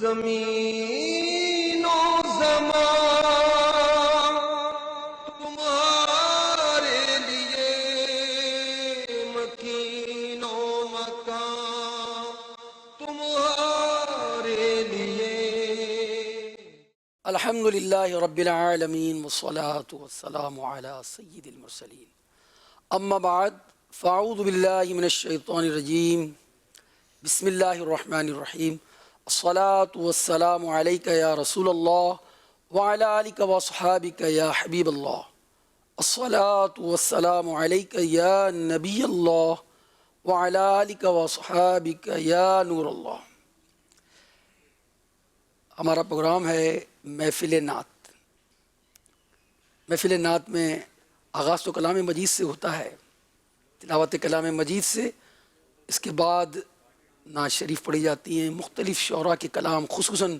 زمین و زمان تمہارے لیے مکین و مکان تمہارے لیے. الحمدللہ رب العالمین والصلاة والسلام علی سید المرسلین. اما بعد فاعوذ باللہ من الشیطان الرجیم. بسم اللہ الرحمن الرحیم. الصلاة والسلام علیک یا رسول اللہ وعلی آلک واصحابک یا حبیب اللہ. الصلاة والسلام علیک یا نبی اللہ وعلی آلک واصحابک یا نور اللہ. ہمارا پروگرام ہے محفل نعت. محفل نعت میں آغاز تو کلام مجید سے ہوتا ہے، تلاوت کلام مجید سے. اس کے بعد نعت شریف پڑھی جاتی ہیں، مختلف شعراء کے کلام، خصوصاً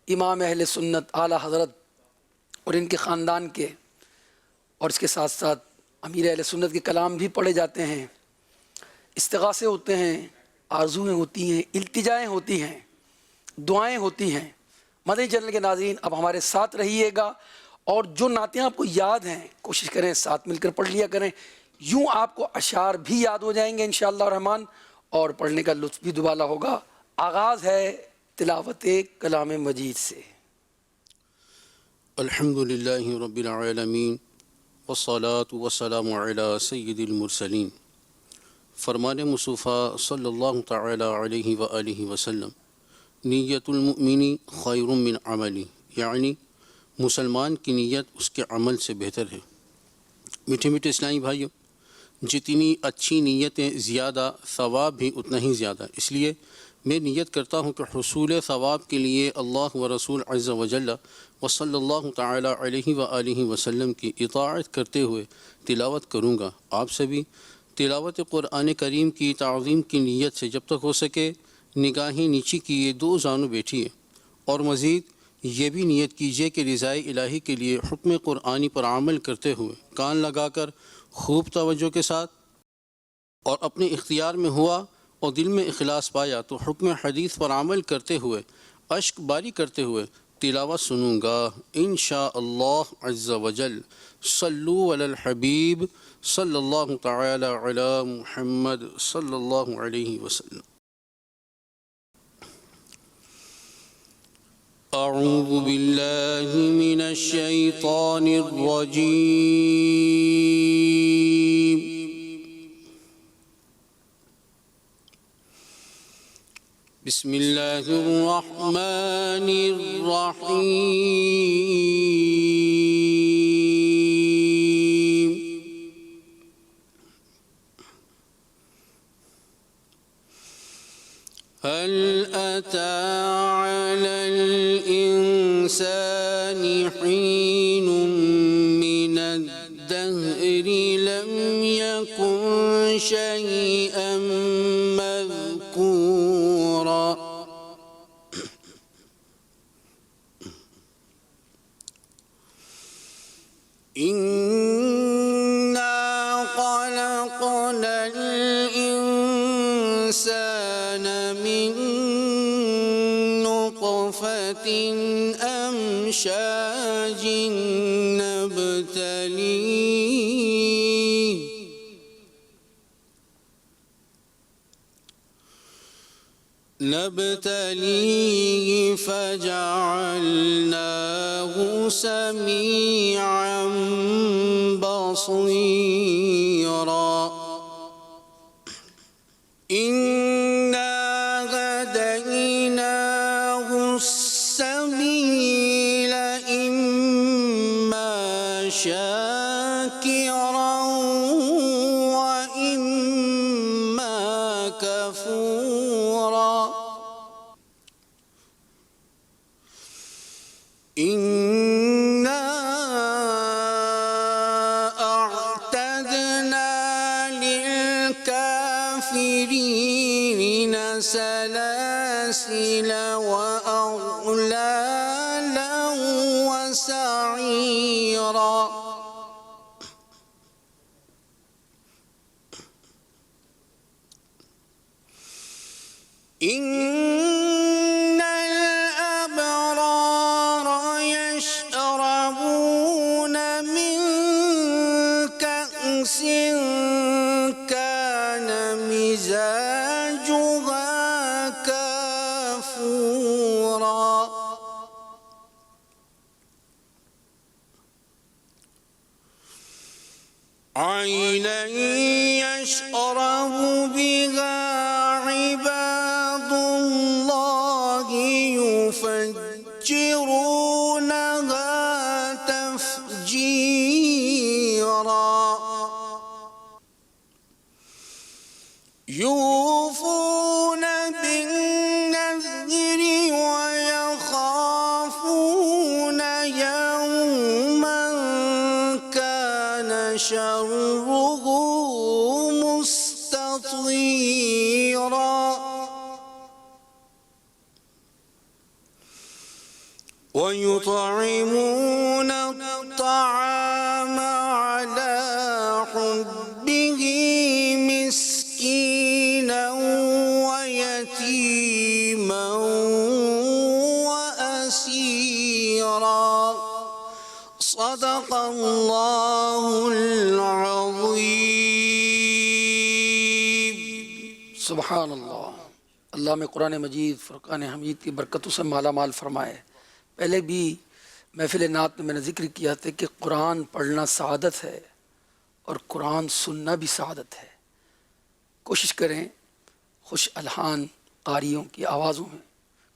امام اہل سنت اعلیٰ حضرت اور ان کے خاندان کے، اور اس کے ساتھ ساتھ امیر اہل سنت کے کلام بھی پڑھے جاتے ہیں. استغاثے ہوتے ہیں، آرزویں ہوتی ہیں، التجائیں ہوتی ہیں، دعائیں ہوتی ہیں. مدنی چینل کے ناظرین اب ہمارے ساتھ رہیے گا، اور جو نعتیں آپ کو یاد ہیں کوشش کریں ساتھ مل کر پڑھ لیا کریں. یوں آپ کو اشعار بھی یاد ہو جائیں گے انشاءاللہ الرحمن، اور پڑھنے کا لطف بھی دوبالا ہوگا. آغاز ہے تلاوت کلام مجید سے. الحمدللہ رب العالمین والصلاة والسلام علی سید المرسلین. فرمان مصطفیٰ صلی اللہ تعالی علیہ وآلہ وسلم: نیت المؤمن خیر من عملی، یعنی مسلمان کی نیت اس کے عمل سے بہتر ہے. میٹھے میٹھے اسلامی بھائیوں، جتنی اچھی نیتیں زیادہ، ثواب بھی اتنا ہی زیادہ. اس لیے میں نیت کرتا ہوں کہ حصول ثواب کے لیے اللہ و رسول عز و جل و صلی اللہ تعالی علیہ وآلہ وسلم کی اطاعت کرتے ہوئے تلاوت کروں گا. آپ سے بھی تلاوت قرآن کریم کی تعظیم کی نیت سے جب تک ہو سکے نگاہیں نیچی کیے دو زانوں بیٹھیے، اور مزید یہ بھی نیت کیجیے کہ رضائے الہی کے لیے حکم قرآنی پر عمل کرتے ہوئے کان لگا کر خوب توجہ کے ساتھ، اور اپنے اختیار میں ہوا اور دل میں اخلاص پایا تو حکم حدیث پر عمل کرتے ہوئے اشک باری کرتے ہوئے تلاوت سنوں گا انشاءاللہ عز و جل. صلو علی الحبیب صلی اللہ تعالی علی محمد صلی اللہ علیہ وسلم. اعوذ باللہ من الشیطان الرجیم. بسم اللہ الرحمن الرحیم. هل أتى على الإنسان حين من الدهر لم يكن شيئا مذكورا. إنا خلقنا الإنسان من نطفة أمشاج نبتليه فجعلناه سميعا بصيرا. إنا هديناه السبيل إما شاكرا وإما كفورا. إنا أعتدنا للكافرين سلاسل وأغلالا وسعيرا. إن الآخرين عينا يشرب بها عباد الله يفجرونها تفجيرا يوفون بالنذر ويخافون يوما كان شره مستطيرا ويطعمون الطعام على حبه مسكينا ويتيما وأسيرا صدق الله العظيم. سبحان اللہ. اللہ میں قرآن مجید فرقان حمید کی برکتوں سے مالا مال فرمائے. پہلے بھی محفل نعت میں نے ذکر کیا تھا کہ قرآن پڑھنا سعادت ہے اور قرآن سننا بھی سعادت ہے. کوشش کریں خوش الحان قاریوں کی آوازوں میں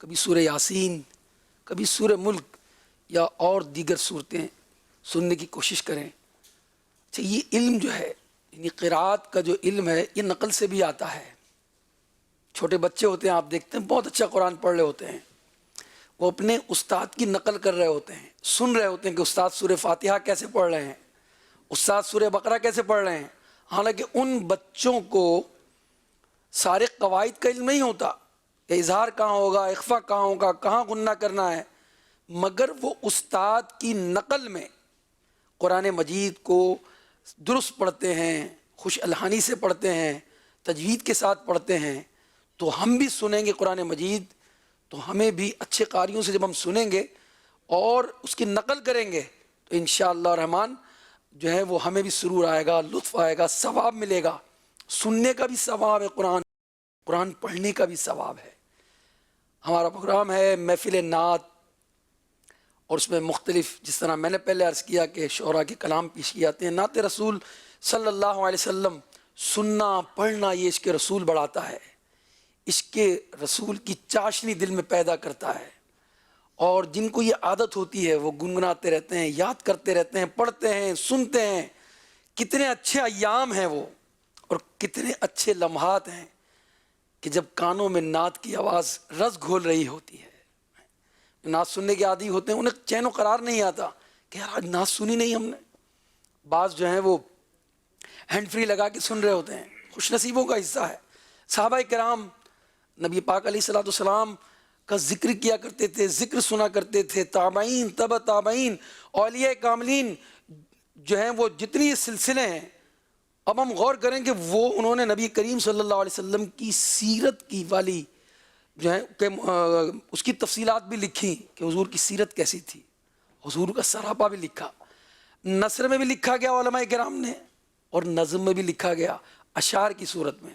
کبھی سورہ یاسین کبھی سورہ ملک یا اور دیگر صورتیں سننے کی کوشش کریں. اچھا، یہ علم جو ہے یعنی قرات کا جو علم ہے یہ نقل سے بھی آتا ہے. چھوٹے بچے ہوتے ہیں، آپ دیکھتے ہیں بہت اچھا قرآن پڑھ رہے ہوتے ہیں، وہ اپنے استاد کی نقل کر رہے ہوتے ہیں، سن رہے ہوتے ہیں کہ استاد سورہ فاتحہ کیسے پڑھ رہے ہیں، استاد سورہ بقرہ کیسے پڑھ رہے ہیں. حالانکہ ان بچوں کو سارے قواعد کا علم نہیں ہوتا کہ اظہار کہاں ہوگا، اخفا کہاں ہوگا، کہاں غنہ کرنا ہے، مگر وہ استاد کی نقل میں قرآن مجید کو درست پڑھتے ہیں، خوش الحانی سے پڑھتے ہیں، تجوید کے ساتھ پڑھتے ہیں. تو ہم بھی سنیں گے قرآن مجید تو ہمیں بھی اچھے قاریوں سے جب ہم سنیں گے اور اس کی نقل کریں گے تو انشاءاللہ الرحمن جو ہے وہ ہمیں بھی سرور آئے گا، لطف آئے گا، ثواب ملے گا. سننے کا بھی ثواب ہے، قرآن پڑھنے کا بھی ثواب ہے. ہمارا پروگرام ہے محفل نعت اور اس میں مختلف، جس طرح میں نے پہلے عرض کیا کہ شعراء کے کلام پیش کیے جاتے ہیں. نعت رسول صلی اللہ علیہ وسلم سننا پڑھنا یہ عشق رسول بڑھاتا ہے، عشق رسول کی چاشنی دل میں پیدا کرتا ہے. اور جن کو یہ عادت ہوتی ہے وہ گنگناتے رہتے ہیں، یاد کرتے رہتے ہیں، پڑھتے ہیں، سنتے ہیں. کتنے اچھے ایام ہیں وہ اور کتنے اچھے لمحات ہیں کہ جب کانوں میں نعت کی آواز رس گھول رہی ہوتی ہے. نعت سننے کے عادی ہوتے ہیں، انہیں چین و قرار نہیں آتا کہ یار آج نعت سنی نہیں ہم نے. بعض جو ہیں وہ ہینڈ فری لگا کے سن رہے ہوتے ہیں، خوش نصیبوں کا حصہ ہے. صحابہ کرام نبی پاک علیہ الصلوۃ والسلام کا ذکر کیا کرتے تھے، ذکر سنا کرتے تھے. تابعین، تبع تابعین، اولیاء کاملین جو ہیں وہ جتنی سلسلے ہیں، اب ہم غور کریں کہ وہ انہوں نے نبی کریم صلی اللہ علیہ وسلم کی سیرت کی والی جو ہے کہ اس کی تفصیلات بھی لکھی کہ حضور کی سیرت کیسی تھی، حضور کا سراپا بھی لکھا. نثر میں بھی لکھا گیا علماء کرام نے اور نظم میں بھی لکھا گیا اشعار کی صورت میں.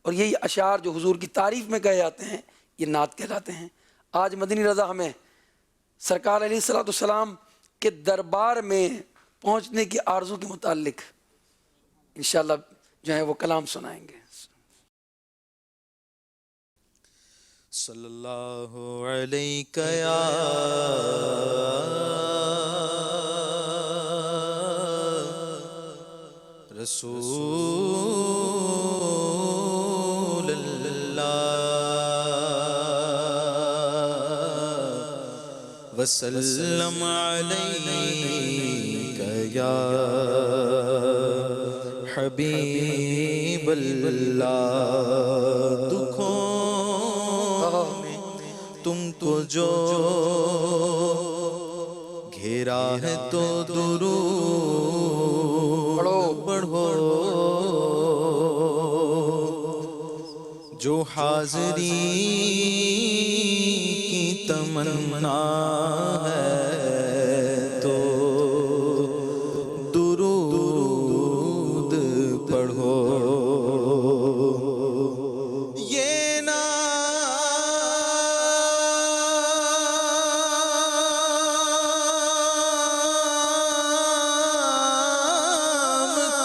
اور یہی اشعار جو حضور کی تعریف میں کہے جاتے ہیں یہ نعت کہلاتے ہیں. آج مدنی رضا ہمیں سرکار علیہ الصلوۃ والسلام کے دربار میں پہنچنے کی آرزو کے متعلق انشاءاللہ جو ہے وہ کلام سنائیں گے. صلی اللہ علیہ یا رسول اللہ وسلم علیک یا حبیب اللہ. دکھوں میں تم کو جو گھیرا ہے تو درود پڑھو، جو حاضری کی تمنا ہے تو درود پڑھو. یہ نام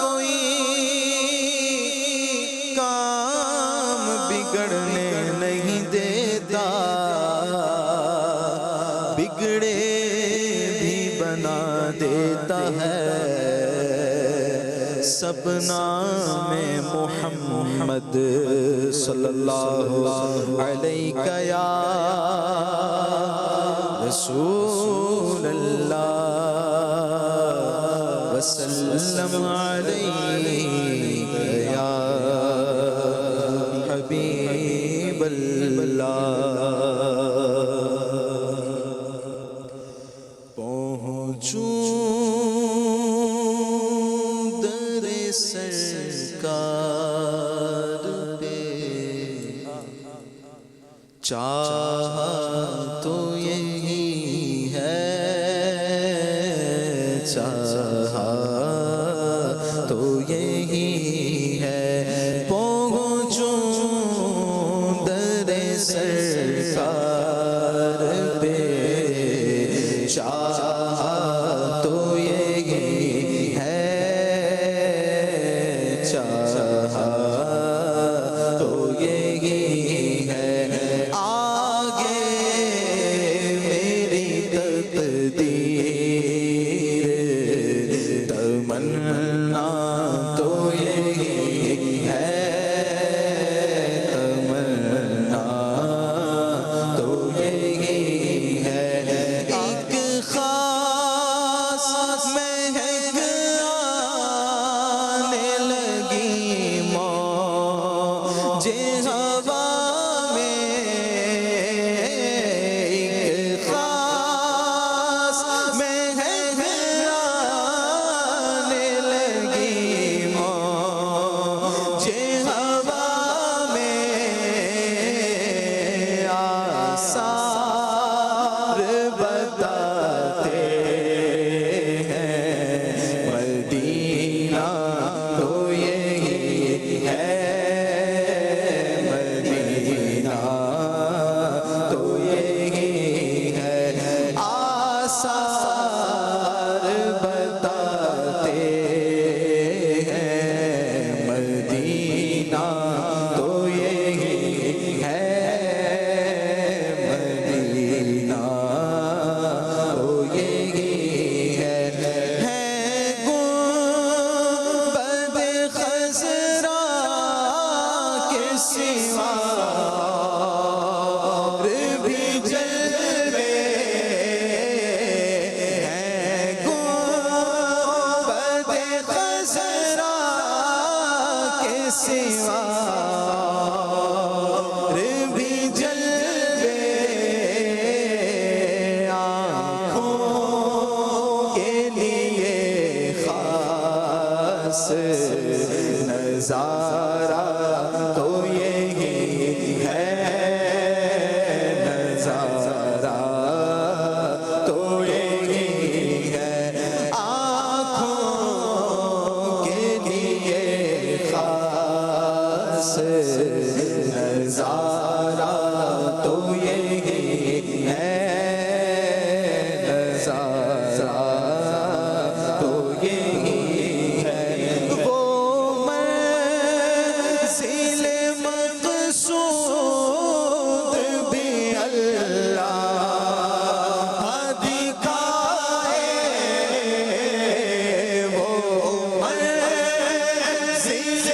کوئی بگڑے بھی بنا دیتا ہے سب نام محمد صلی اللہ علیہ یا رسول اللہ وسلم علیہ یا حبیب اللہ پہنچوں در سرکار پہ چاہا تو یہی ہے چاہا تو یہی ہے پہنچوں در سرکار پہ چاہا تو یہی ہے چاہا تو یہی ہے آگے میری تقدیر تمنا تو یہی ہے تمنا تو یہی ہے ایک خاص مہک آنے لگی موج ہوا میں ایک خاص مہک آنے لگی موج ہوا میں آثار بتاتے ہیں مدینہ تو یہی ہے مدینہ تو یہی ہے آثار بتاتے ہیں مدینہ تو یہی ہے مدینہ تو یہی ہے گنبد خضرا کے سوا اور بھی جلوے ہیں گنبد خضرا کے سوا اور بھی جلوے آنکھوں کے لیے خاص نظارہ تو یہی ہے نظارہ تو یہی ہے آنکھوں کے لیے خاص نظارہ تو یہی ہے نظارہ تو یہی ہے وہ منزل مقصود بھی اللہ دکھائے وہ منزل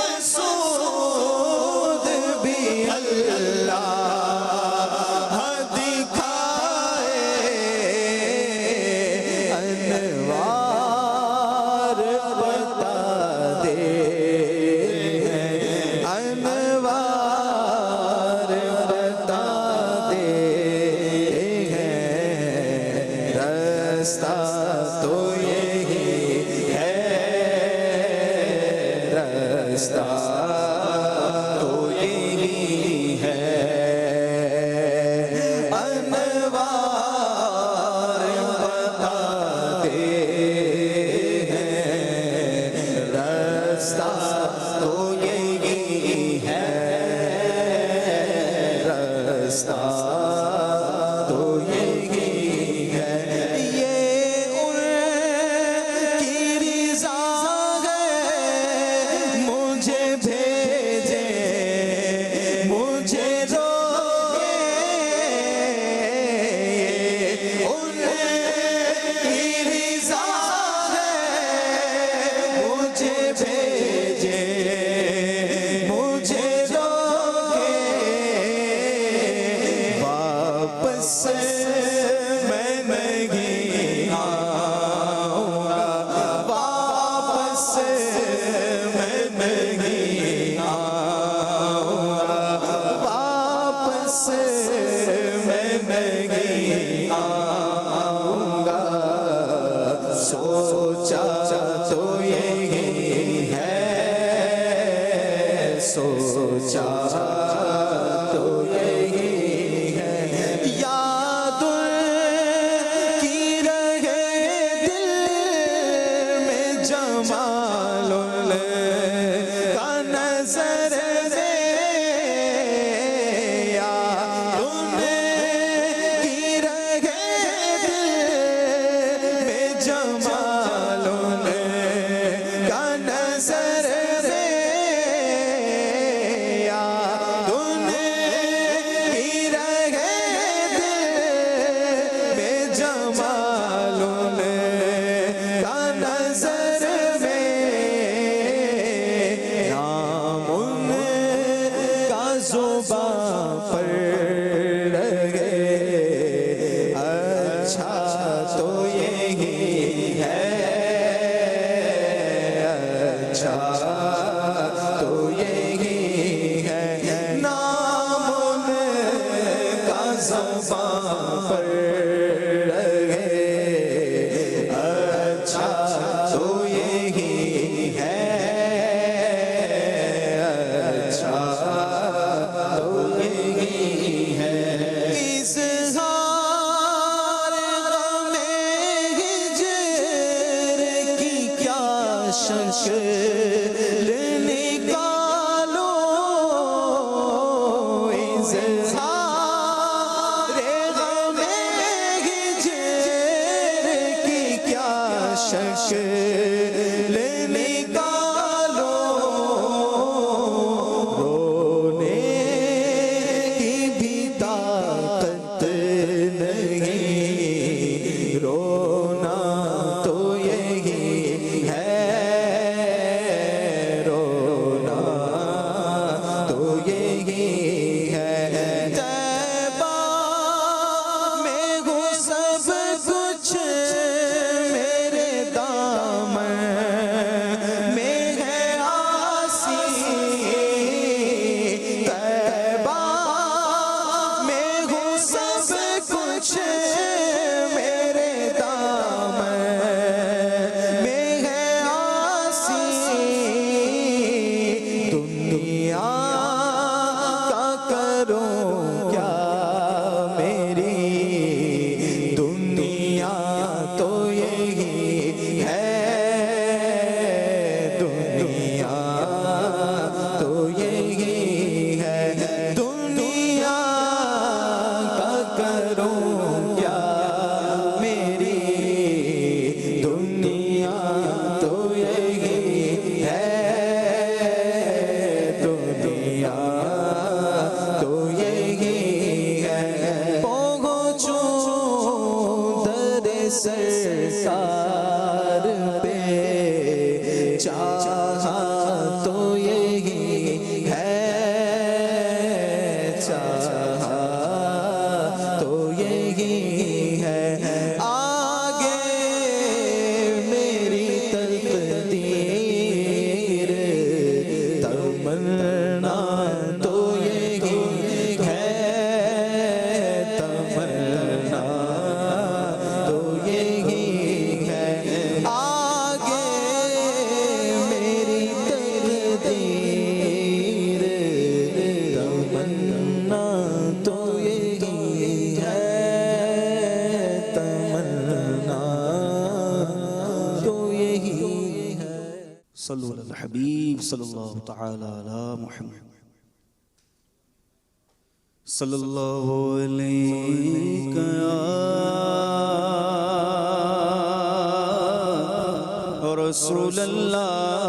مقصود بھی اللہ دکھائے انوار بتا دے انوار بتا دے رستہ تو یہی ہے رستہ تو یہی ہے انوار بتا دے رستہ تو یہی ہے رستہ تو یہی ہے یہ میں نہیں آؤں گا، واپس میں نہیں آؤں گا، واپس میں نہیں آؤں گا، سوچا تو یہی ہے، سوچا تو یہی ہے، یاد کی رہے دل میں جمال کا نظر میں، یاد کی رہے دل میں جمال کا نظر میں، یاد کی رہے دل میں جمال کا نظر میں، نام ان کا زباں پر رہے، اچھا تو یہی ہے، اچھا تو یہی ہے، نام ان کا زباں پر رہے، اچھا تو یہی ہے، اچھا تو یہی ہے، اظہار غم ہجر کی کیا شکل نکالو، اظہار غم ہجر کی کیا شکل نکالو، رونے کی بھی طاقت نہیں، رونا تو یہی ہے، رونا تو یہی ہے، طیبہ میں ہو سب کچھ، میرے دامن میں ہے آسی، طیبہ میں ہو سب کچھ، میرے دامن میں ہے آسی، دنیا کا کروں کیا میری، دنیا تو یہی ہے، دنیا تو یہی ہے، دنیا کا کروں کیا میری، دنیا تو یہی ہے، دنیا تو یہی ہے، پہنچوں در سرکار پہ، چاہا تو یہی ہے، چاہا تو یہی ہے، آگے میری تقدیر، تمنا تو یہی ہے، تمنا تو یہی ہے، آگے میری تقدیر، تمنا تو یہی ہے، تمنا تو یہی ہے، صلو علی الحبیب صلی اللہ تعالی علی محمد صلی اللہ علیہ یا رسول اللہ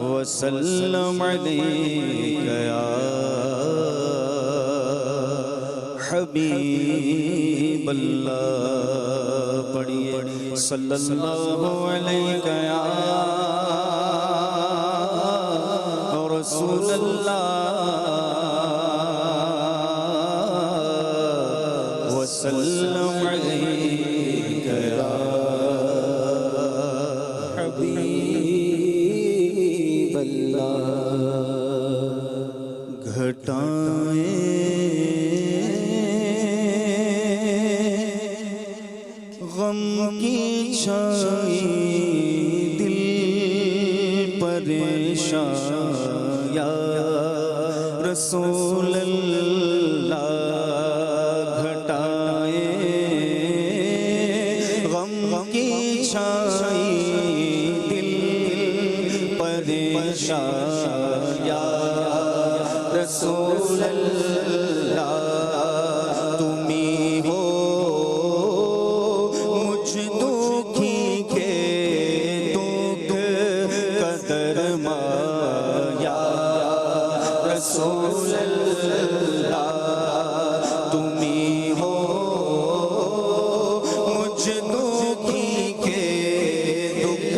وسلم علیک یا حبیب اللہ، پڑھیے صلی اللہ علیہ یا رسول اللہ وسلم علیک یا حبیب اللہ گھٹائیں غم کی چھائی دل پریشان یا رسول اللہ گھٹائیں غم کی چھائی دل پریشان یا رسول اللہ تمہیں ہو مجھ دکھی کے دکھ قدر مایا رسول اللہ تمہیں ہو مجھ دکھی کے دکھ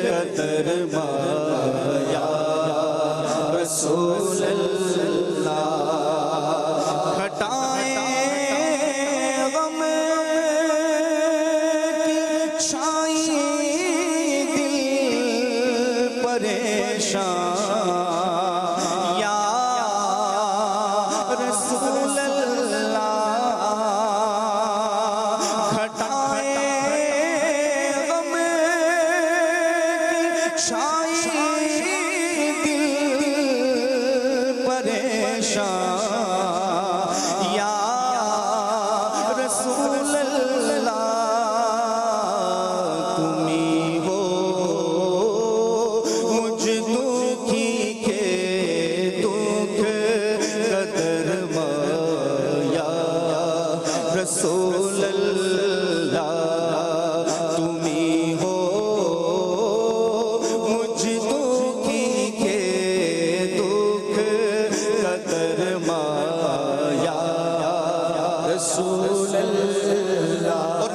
قدر مایا رسول اللہ ہٹائیں غم کی چھائی دل پریشان یا رسول اللہ ہٹائیں غم کی چھائی دل پریشان یا رسول اللہ تمہیں ہو مجھ دکھی کے دکھ قدر مایا رسول اللہ تمہیں ہو مجھ دکھی کے دکھ قدر مایا رسول اللہ اور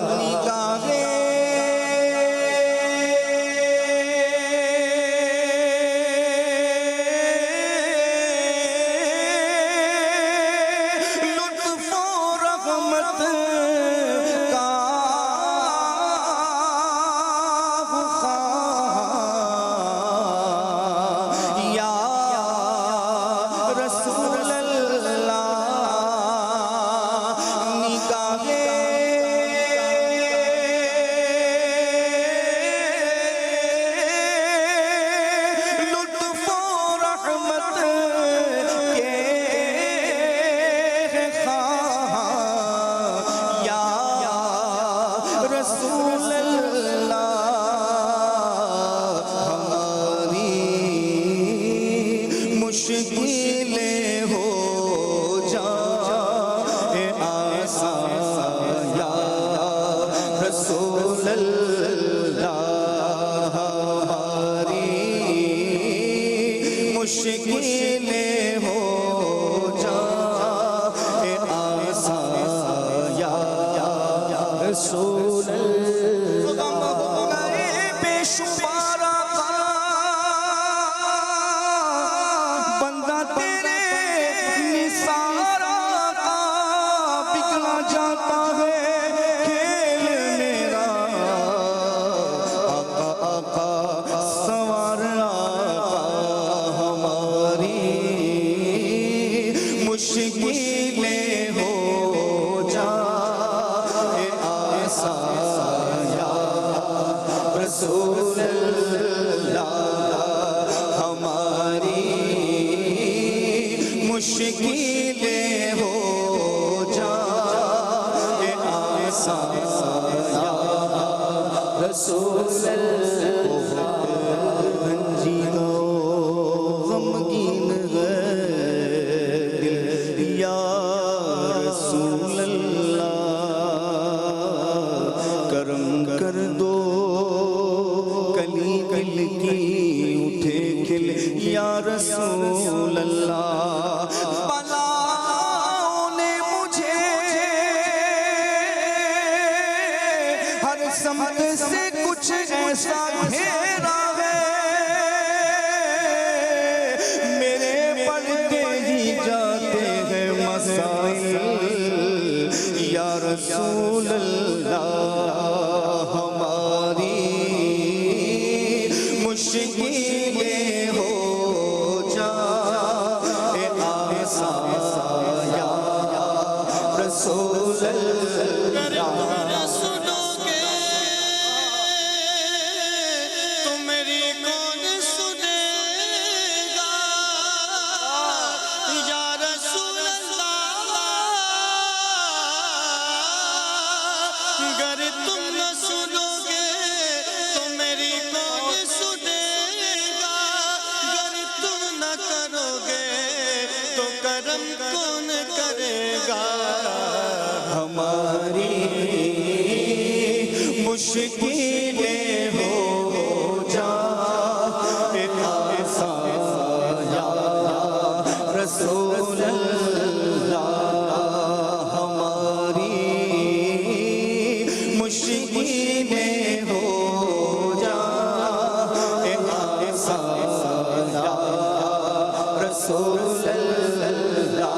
لطف و رحمت کا خواہاں یا رسول اللہ لطف و رحمت کے خواہاں یا رسول اللہ ہماری مشکلیں ہو جائیں آسان یا رسول اللہ ہماری مشکلیں ہو جائیں آسان یا رسول اللہ بے شمار بندہ تیرے نثار کا بکنا جاتا ہے کھیل میرا آقا آقا سوار آقا ہماری مشکلیں ہو جائیں آسان یا رسول اللہ ہماری مشکلیں ہو جائیں آسان یا رسول اللہ رنجیدہ غمگین ہے دل یا رسول اللہ کرم کر دو کلی کلی کی اٹھے کھل یا رسول اللہ بلاؤں نے مجھے ہر سمت سے کچھ ایسا گھیرا ہے میرے پڑھتے ہی جاتے ہیں مسائل یا رسول اللہ ہماری مشکلیں ہو جائے آسان یا رسول اللہ سنو گے تو میری کون سنے گا یا رسول اللہ اگر تم نہ سنو گے تو میری کون سنے گا اگر تم نہ کرو گے تو کرم کون کرے گا ہماری مشکلیں ہو جائے آسان یا رسول اللہ ہماری مشکلیں ہو جائے آسان یا رسول اللہ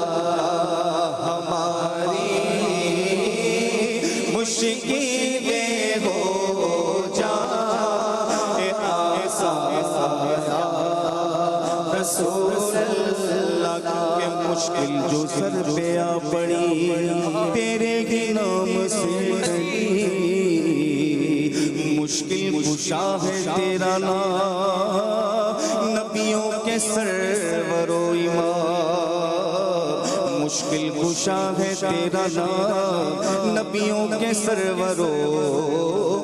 ہماری مشکلیں ہو جائے آسان یا رسول اللہ کہ مشکل جو سر پہ آ پڑی تیرے ہی نام سے مشکل کشا ہے تیرا نام نبیوں کے سرور و امام مشکل کشا ہے تیرا نام نبیوں کے سرور و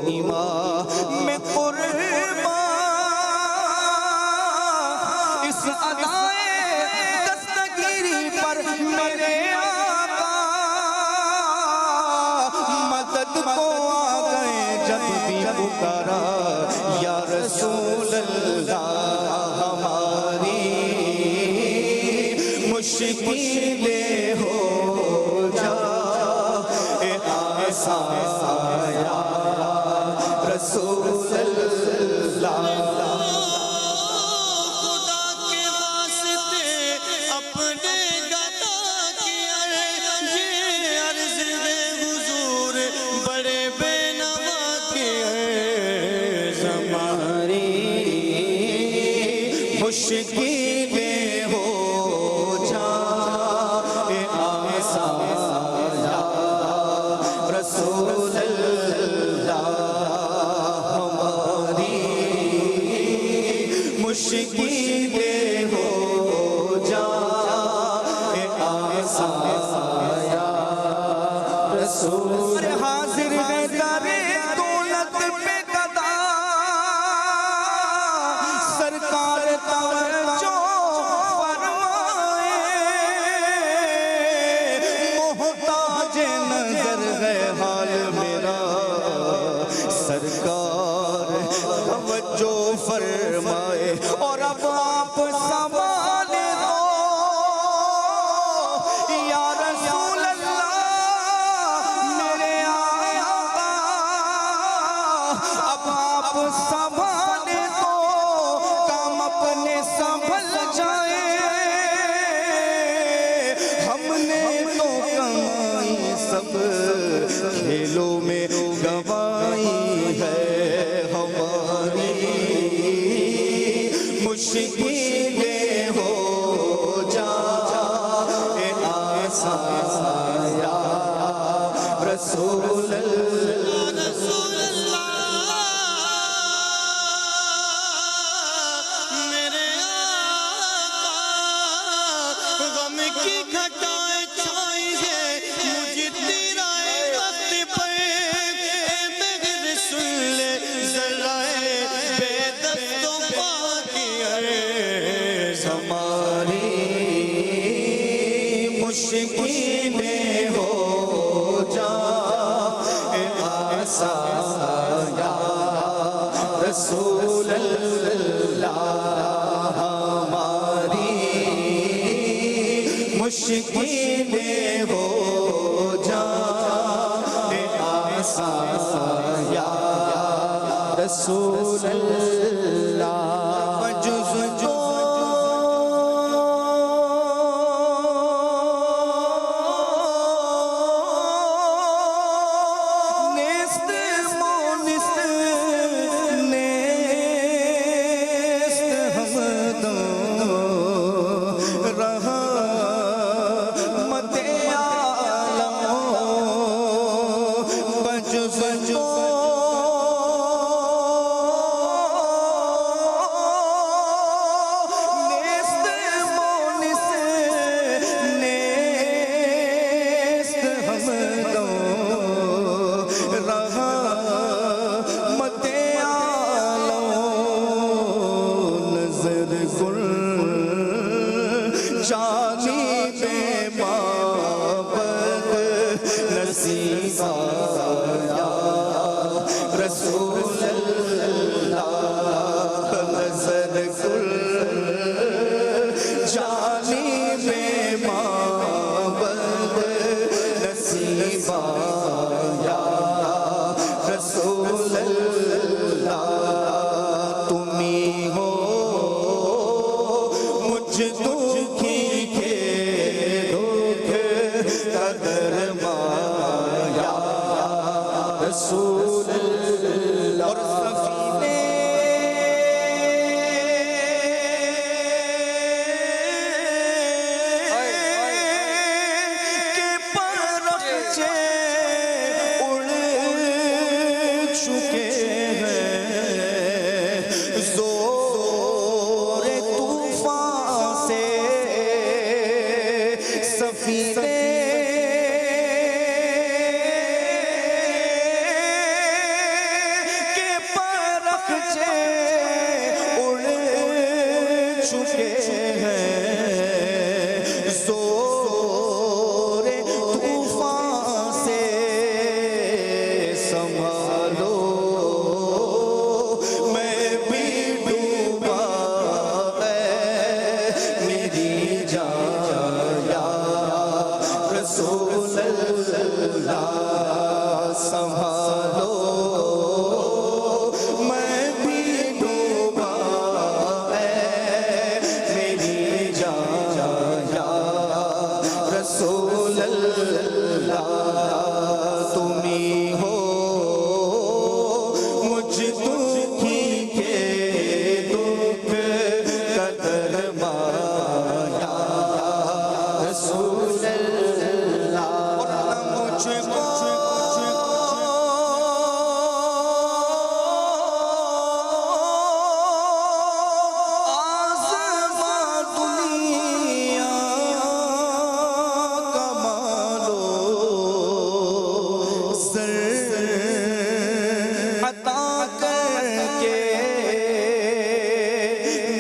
امام میں قربان اس ادائے دستگیری پر میرے آقا مدد کو آ گئے جب بھی پکارا یا رسول اللہ ہماری مشکلیں ہو جائے آسان یا رسول اللہ خدا کے واسطے اپنے گدا کیا یہ عرض ہے حضور بڑے بے نوا کیا ہماری مشکلیں ہو جائے آسان یا رسول اللہ ہماری مشکلیں ہو جائے آسان یا رسول حاضر ہے در دولت پہ گدا سرکار توجہ فرمائے محتاج نظر ہے حال میرا سرکار توجہ فرمائے اور اب آپ سنبھال دو یا رسول اللہ میرے آقا اب آپ سنبھال دو کام اپنے سنبھل جائے ہم نے تو کمائی سب کھیلوں میں گوائی ہے ہماری مشکلیں ہو جائے آسان یا رسول اللہ رسول اللہ میرے آقا غم کی گھٹائیں چھائی ہے مجھے تیرا وقت پر اے مہر سن لے ذرائے بے دست و پاکی عرض ہماری مشکلیں ہو جائے آسان یا رسول اللہ ہماری مشکلیں ہو جائے آسان یا رسول اللہ جز جو قدر مایا رسول اللہ اور سفینے کے پرچے اڑ چکے ہیں زور طوفان سے سفینے چکے ہیں زور طوفان سے سنبھالو میں بھی ڈوبا میری جان یا رسول اللہ سنبھالو میں بھی ڈوبا رسول اللہ تمہیں ہو مجھ دکھی کے دکھ قدر مایا رسول اللہ اور مجھ کو عطا کر کے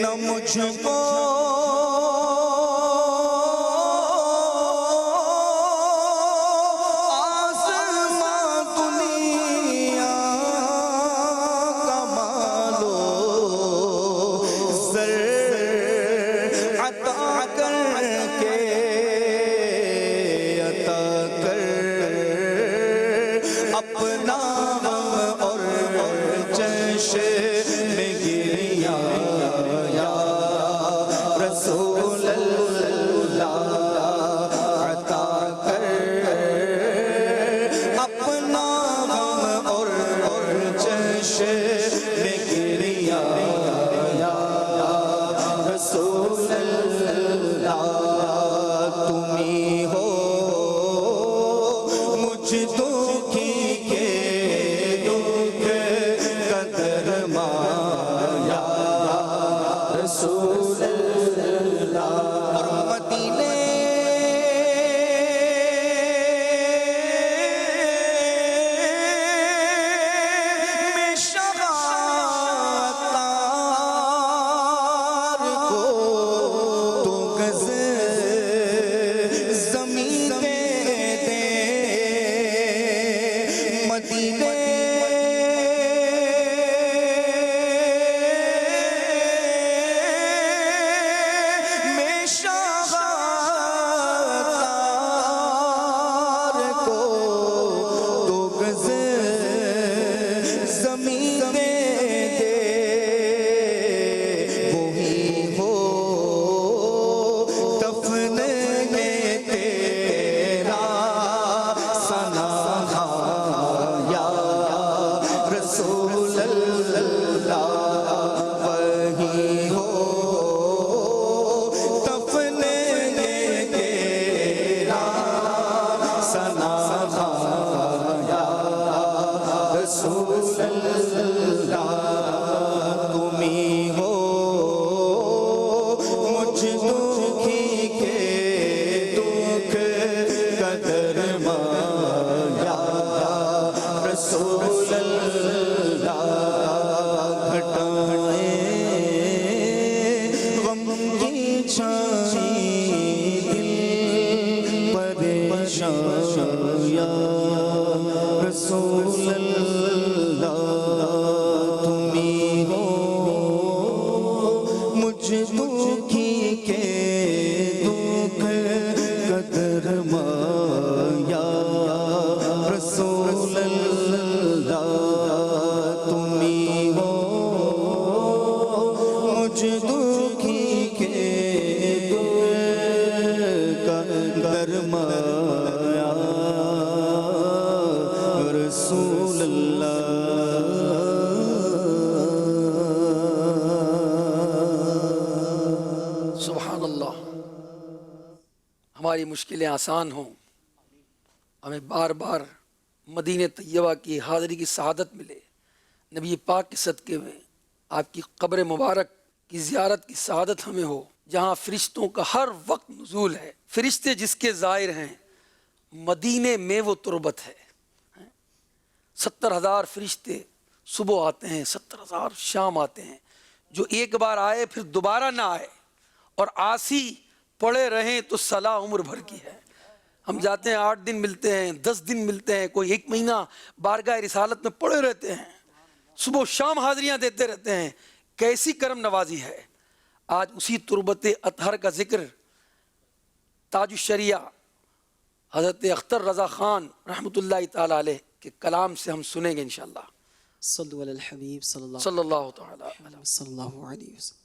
نہ مجھ کو آسمان دنیا کا مالو سر عطا کر کے عطا کر اپنا میں گریا یا رسول اللہ عطا کر اپنا غم اور چشم میں گریا یا رسول اللہ تمہیں ہو مجھ دکھی کے قدر مایا رسول اللہ اور مدینے میں شغاتار کو تو گز زمین دے دے مدینے زمین دے دے وہی ہو دفن میں تیرا ثنا یا رسول اللہ وہی ہو دفن میں تیرا ثنا رسول اللہ تمہیں ہو مجھ دکھی کے دکھ قدر مایا رسول اللہ گھٹائیں غم کی چھائی دل پریشان یا رسول اللہ تمہیں ہو مجھ دکھی کے دکھ قدر مایا رسول اللہ تمہیں ہو مجھ دکھی کے دکھ قدر مایا ہماری مشکلیں آسان ہوں، ہمیں بار بار مدینہ طیبہ کی حاضری کی سعادت ملے، نبی پاک کے صدقے میں آپ کی قبر مبارک کی زیارت کی سعادت ہمیں ہو، جہاں فرشتوں کا ہر وقت نزول ہے، فرشتے جس کے زائر ہیں، مدینے میں وہ تربت ہے۔ 70,000 فرشتے صبح آتے ہیں، 70,000 شام آتے ہیں، جو ایک بار آئے پھر دوبارہ نہ آئے اور آسی پڑے رہیں تو صلاح عمر بھر کی ہے۔ ہم جاتے ہیں 8 دن ملتے ہیں، 10 دن ملتے ہیں، کوئی 1 مہینہ بارگاہ رسالت میں پڑے رہتے ہیں، صبح و شام حاضریاں دیتے رہتے ہیں، کیسی کرم نوازی ہے۔ آج اسی تربت اطہر کا ذکر تاج الشریعہ حضرت اختر رضا خان رحمۃ اللہ تعالی علیہ کے کلام سے ہم سنیں گے انشاءاللہ۔ صلو علی الحبیب صلی اللہ تعالی علیہ صلی اللہ علیہ وسلم۔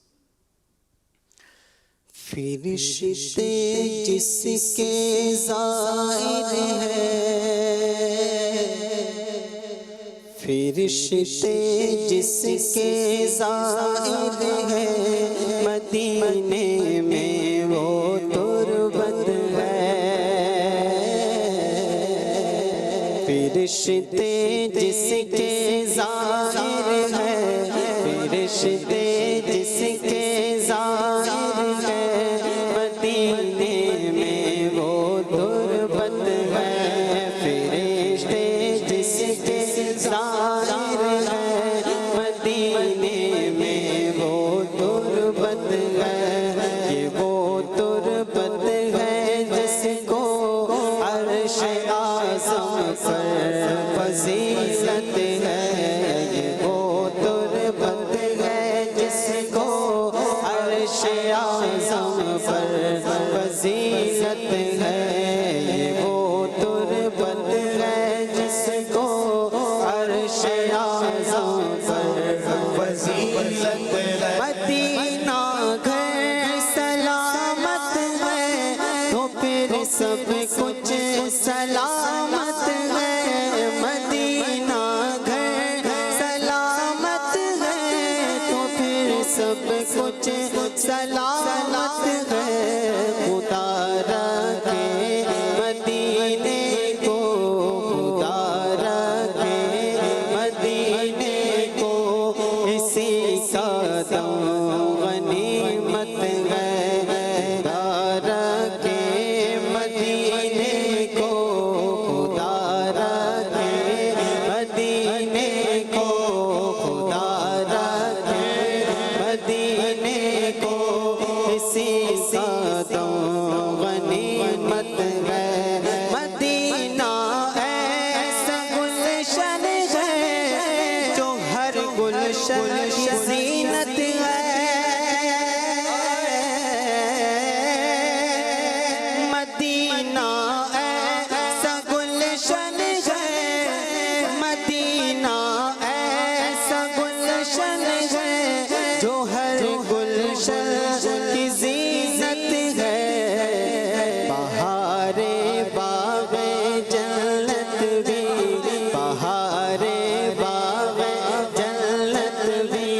فرشتے جس کے زائر ہیں، فرشتے جس کے زائر ہیں، مدینے میں وہ تربت ہے۔ فرشتے جس کے زائر ہیں، فرشتے جس کے زائر ہیں، مدینے میں وہ تربت ہے۔ فرشتے جس کے زائر ہیں، مدینے میں وہ تربت ہے۔ یہ وہ تربت ہے جس کو عرش اعظم پر فضیلت ہے۔ یہ وہ تربت ہے جس کو عرش اعظم پر فضیلت ہے۔ یہ وہ تربت ہے جس کو عرش اعظم پر فضیلت ہے۔ مدینہ گھر سلامت ہے تو پھر سب کچھ سلامت ہے۔ مدینہ گھر سلامت ہے تو پھر سب کچھ سلامت ہے۔ خدا رکھے مدینے کو، خدا رکھے مدینے کو، اسی کا دم غنیمت ہے۔ خدا رکھے مدینے کو، خدا رکھے مدینے کو، خدا رکھے مدینے کو، اسی کا دم غنیمت ہے۔ مدینہ ایسا گلشن ہے جو ہر گلشن کی زینت ہے۔ مدینہ ایسا گلشن ہے، مدینہ ایسا گلشن ہے جو ہر گلشن کی زینت ہے۔ بہار باغ جنت بھی، بہار باغ جنت بھی،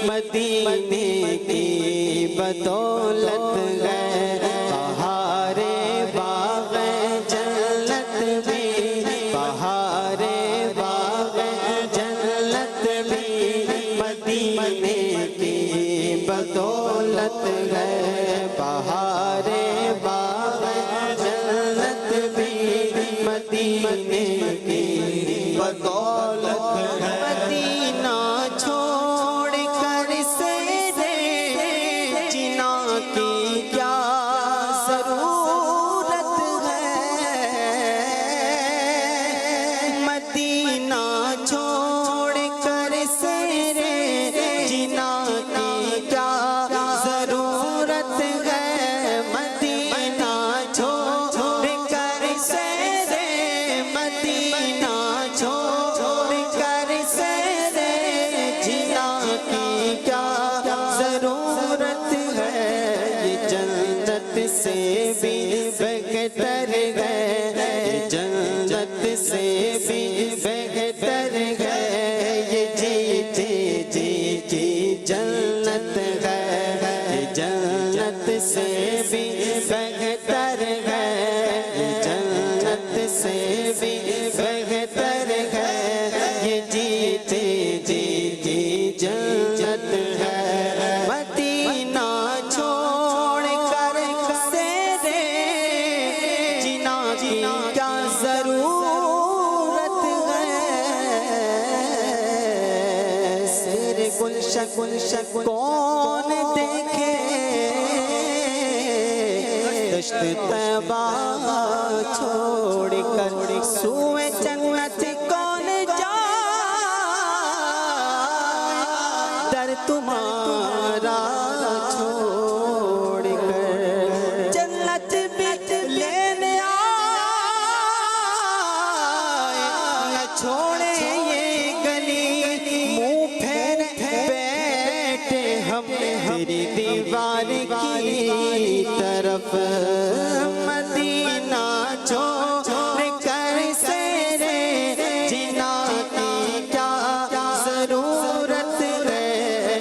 مدینے کی بدولت ہے۔ بہار باغ جنت بھی، بہار باغ جنت بھی، مدینے کی بدولت ہے۔ بہار باغ جنت بھی، مدینے کی بدولت ہے۔ مدینہ چھوڑ کر سیرے جنا کی کیا ضرورت ہے۔ مدینہ چھوڑ کر سیرے جنا کی کیا ضرورت ہے۔ مدینہ چھوڑ کر سیرے، مدینہ چھوڑ کر سیرے جنا کی کیا ضرورت ہے۔ یہ جنت سے بھی بہتر ہے، یہ جنت سے بھی بہتر ہے۔ یہ جی جنت ہے، یہ جنت سے بھی بہتر ہے۔ گلشن کون دیکھے دشت طیبہ چھوڑ کر سوئے جنت کون جائے در تمہارا چھوڑ کر جنت بیت لینے آئے نہ چھوڑے یہ گلی منہ پھیر بیٹھے ہم تیری دیوار کی طرف مدینہ چھوڑ کر سیرے جنا کی کیا ضرورت ہے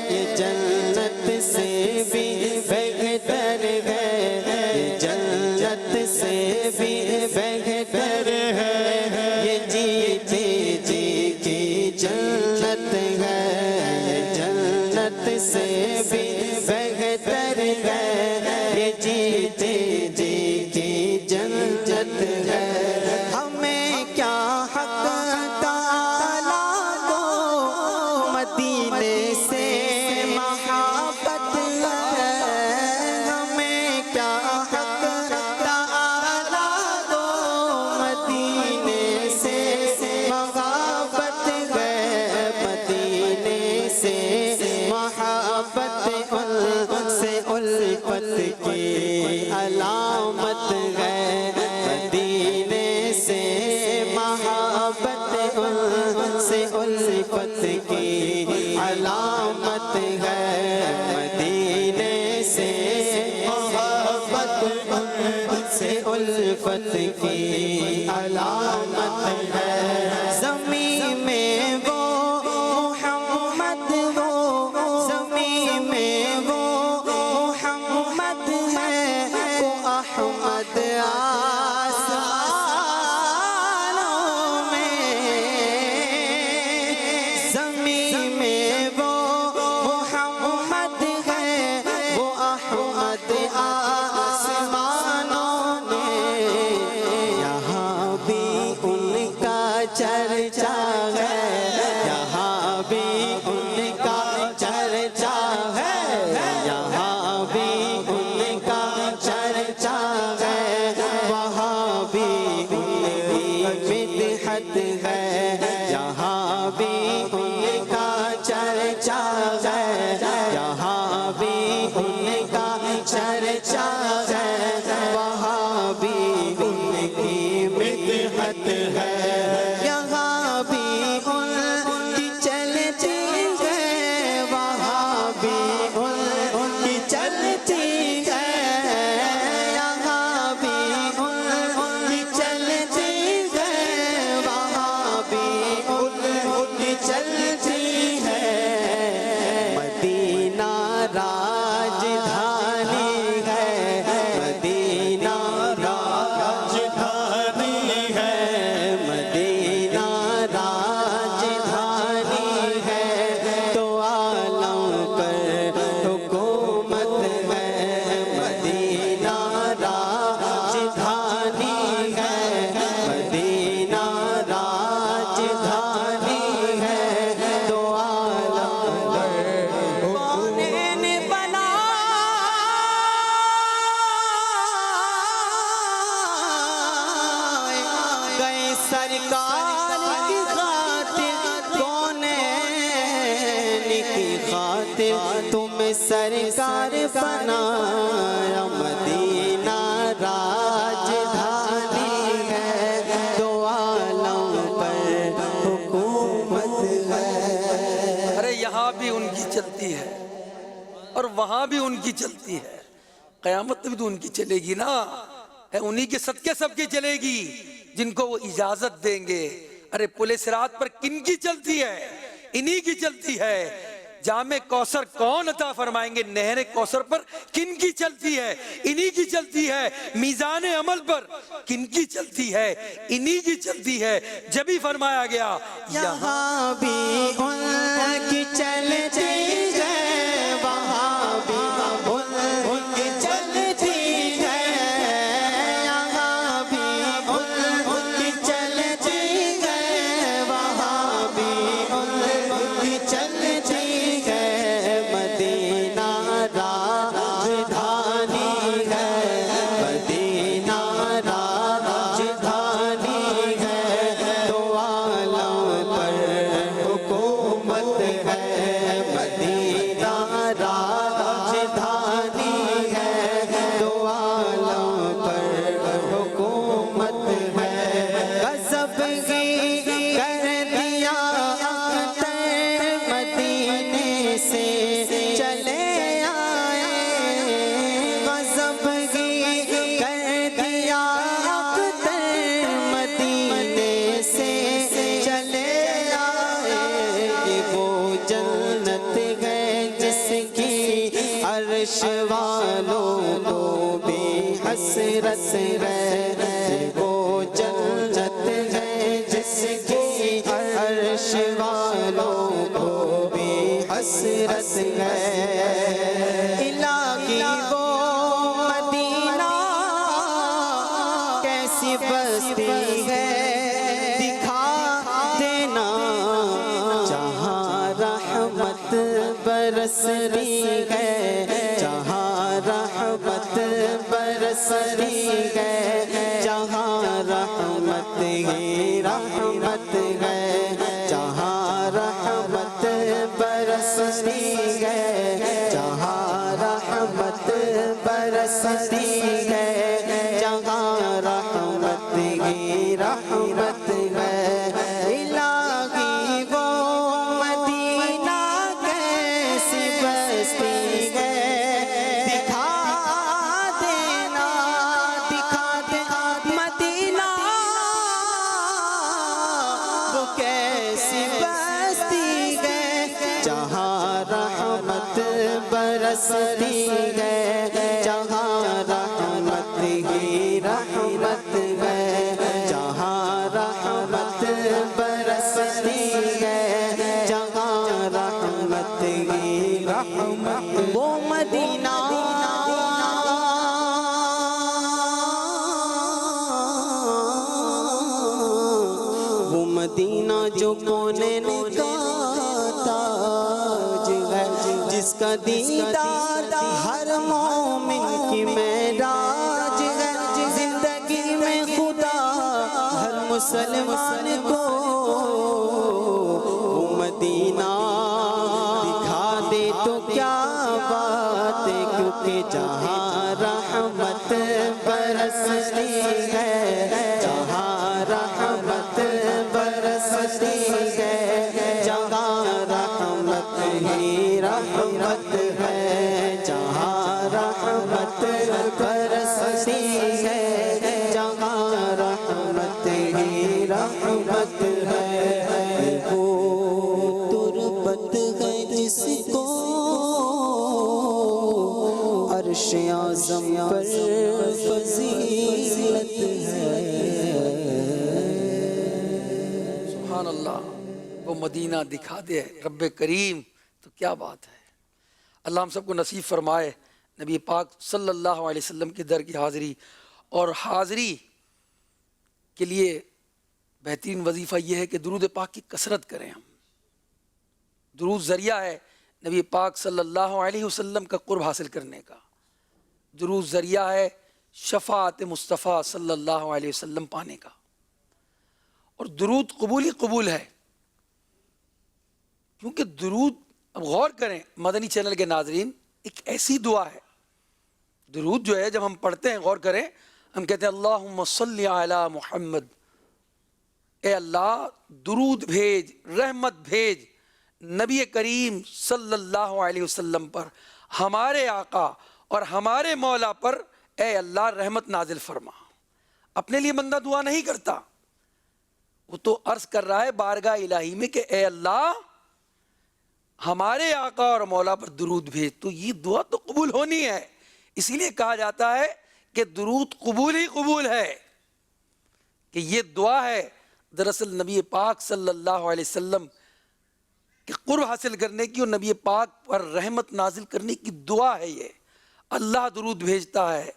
یہ جنت سے بھی بہتر ہے یہ جنت سے بھی بہتر ہے یہ جیتے جی کی جنت ہے یہ جنت سے بھی بہتر ہے یہ جیتے جی کی جنت ہے ہمیں کیا حق تعالیٰ کو مدینے سے محبت ہے ہمیں کیا حق تعالیٰ کو مدینے سے محبت ہے مدینے سے محبت ان سے الفت کی علامت ہے مدینے سے محبت ان سے الفت کی علامت ہے مدینے سے محبت ان سے الفت کی علامت ہے زمین میں وہ محمد وہ زمین میں وہ محمد ہے وہ احمد آسمانوں میں زمین میں وہ محمد ہے وہ احمد آسمانوں میں یہاں بھی ان کا چرچا ہے یہاں بھی ان کا چرچا ہے یہاں بھی ان کا چرچا ہے وہاں بھی ان کی مدحت ہے یہاں بھی ان کا چرچا ہے یہاں بھی ان کا چرچا ہے وہاں بھی ان کی مدحت ہے یہاں بھی ان کی چلتی ہے وہاں بھی ان کی چلتی ہے یہاں بھی ان کی چلتی ہے وہاں بھی ان کی چلتی ہے مدینہ راجدھانی ہے مدینہ راجدھانی ہے مدینہ راجدھانی ہے تو عالم پر حکومت ہے مدینہ راجدھانی ہے مدینہ راجدھانی ہے تو عالم پر کونین بنا گئے سرکار کی خاطر کونین کی خاطر تم سرکار بنایا مدینہ راجدھانی ہے دو عالم پر حکومت ہے ارے یہاں بھی ان کی چلتی ہے اور وہاں بھی ان کی چلتی ہے قیامت میں بھی تو ان کی چلے گی نا ہے انہی کے صدقے سب کی چلے گی جن کو وہ اجازت دیں گے ارے پل صراط پر کن کی چلتی ہے انہی کی چلتی ہے جامع کوثر کون عطا فرمائیں گے نہر کوثر پر کن کی چلتی ہے انہی کی چلتی ہے میزان عمل پر کن کی چلتی ہے انہی کی چلتی ہے جب ہی فرمایا گیا یہاں بھی ان کی چلتی ہے وہاں بھی ان کی چلتی ہے یہاں بھی ان کی چلتی ہے وہاں بھی ان کی چلتی ہے حسرت ہے وہ جنت ہے جس کی عرش والوں کو بھی حسرت ہے الہی وہ مدینہ کیسی بستی ہے دکھا دینا جہاں رحمت برستی ہے جہاں رحمت برستی ہے جہاں رحمت ہی رحمت ہے جہاں رحمت برستی ہے جہاں رحمت برستی ہے جہاں رحمت ہی رحمت ہے الہی وہ مدینہ کیسی بستی ہے دکھا دینا دکھا دے مدینہ وہ کیسی بستی ہے جہاں رحمت برستی ہے جہاں رحمت ہی رحمت ہے جہاں رحمت برستی ہے جہاں رحمت ہی رحمت وہ مدینہ وہ مدینہ جو کونین کا تاج ہے جس کا دیدار ہر مومن کی معراج ہے زندگی میں خدا ہر مسلمان کو وہ مدینہ دکھا دے تو کیا بات ہے کیونکہ جہاں رحمت برستی ہے جہاں رحمت برستی ہے جہاں رحمت ہی رحمت ہے جہاں رحمت برستی ہے جہاں رحمت ہی رحمت ہے وہ تربت ہے جس کو عرش اعظم پر فضیلت ہے سبحان اللہ وہ مدینہ دکھا دے رب کریم تو کیا بات ہے اللہ ہم سب کو نصیب فرمائے نبی پاک صلی اللہ علیہ وسلم کے در کی حاضری اور حاضری کے لیے بہترین وظیفہ یہ ہے کہ درود پاک کی کثرت کریں ہم درود ذریعہ ہے نبی پاک صلی اللہ علیہ وسلم کا قرب حاصل کرنے کا درود ذریعہ ہے شفاعت مصطفیٰ صلی اللہ علیہ وسلم پانے کا اور درود قبول ہی قبول ہے کیونکہ درود اب غور کریں مدنی چینل کے ناظرین ایک ایسی دعا ہے درود جو ہے جب ہم پڑھتے ہیں غور کریں ہم کہتے ہیں اللہم صلی علی محمد اے اللہ درود بھیج رحمت بھیج نبی کریم صلی اللہ علیہ وسلم پر ہمارے آقا اور ہمارے مولا پر اے اللہ رحمت نازل فرما اپنے لیے بندہ دعا نہیں کرتا وہ تو عرض کر رہا ہے بارگاہ الہی میں کہ اے اللہ ہمارے آقا اور مولا پر درود بھیج تو یہ دعا تو قبول ہونی ہے اسی لیے کہا جاتا ہے کہ درود قبول ہی قبول ہے کہ یہ دعا ہے دراصل نبی پاک صلی اللہ علیہ وسلم کہ قرب حاصل کرنے کی اور نبی پاک پر رحمت نازل کرنے کی دعا ہے یہ اللہ درود بھیجتا ہے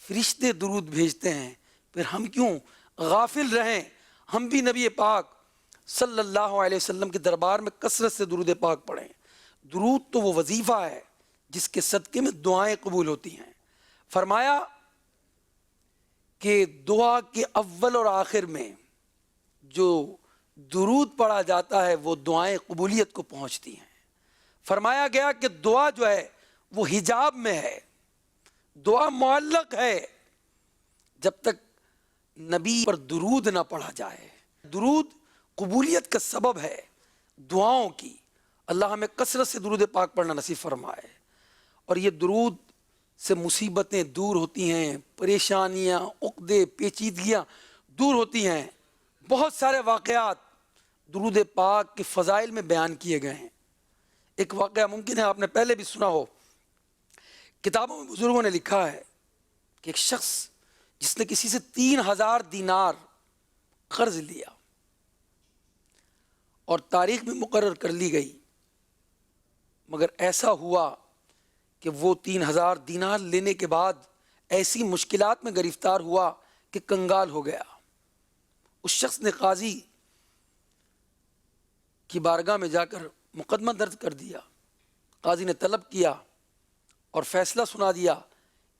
فرشتے درود بھیجتے ہیں پھر ہم کیوں غافل رہیں ہم بھی نبی پاک صلی اللہ علیہ وسلم کے دربار میں کثرت سے درود پاک پڑھیں درود تو وہ وظیفہ ہے جس کے صدقے میں دعائیں قبول ہوتی ہیں فرمایا کہ دعا کے اول اور آخر میں جو درود پڑھا جاتا ہے وہ دعائیں قبولیت کو پہنچتی ہیں فرمایا گیا کہ دعا جو ہے وہ حجاب میں ہے دعا معلق ہے جب تک نبی پر درود نہ پڑھا جائے درود قبولیت کا سبب ہے دعاؤں کی اللہ ہمیں کثرت سے درود پاک پڑھنا نصیب فرمائے اور یہ درود سے مصیبتیں دور ہوتی ہیں پریشانیاں عقدے پیچیدگیاں دور ہوتی ہیں بہت سارے واقعات درود پاک کے فضائل میں بیان کیے گئے ہیں ایک واقعہ ممکن ہے آپ نے پہلے بھی سنا ہو کتابوں میں بزرگوں نے لکھا ہے کہ ایک شخص جس نے کسی سے 3000 دینار قرض لیا اور تاریخ بھی مقرر کر لی گئی، مگر ایسا ہوا کہ وہ 3000 دینار لینے کے بعد ایسی مشکلات میں گرفتار ہوا کہ کنگال ہو گیا۔ اس شخص نے قاضی کی بارگاہ میں جا کر مقدمہ درج کر دیا۔ قاضی نے طلب کیا اور فیصلہ سنا دیا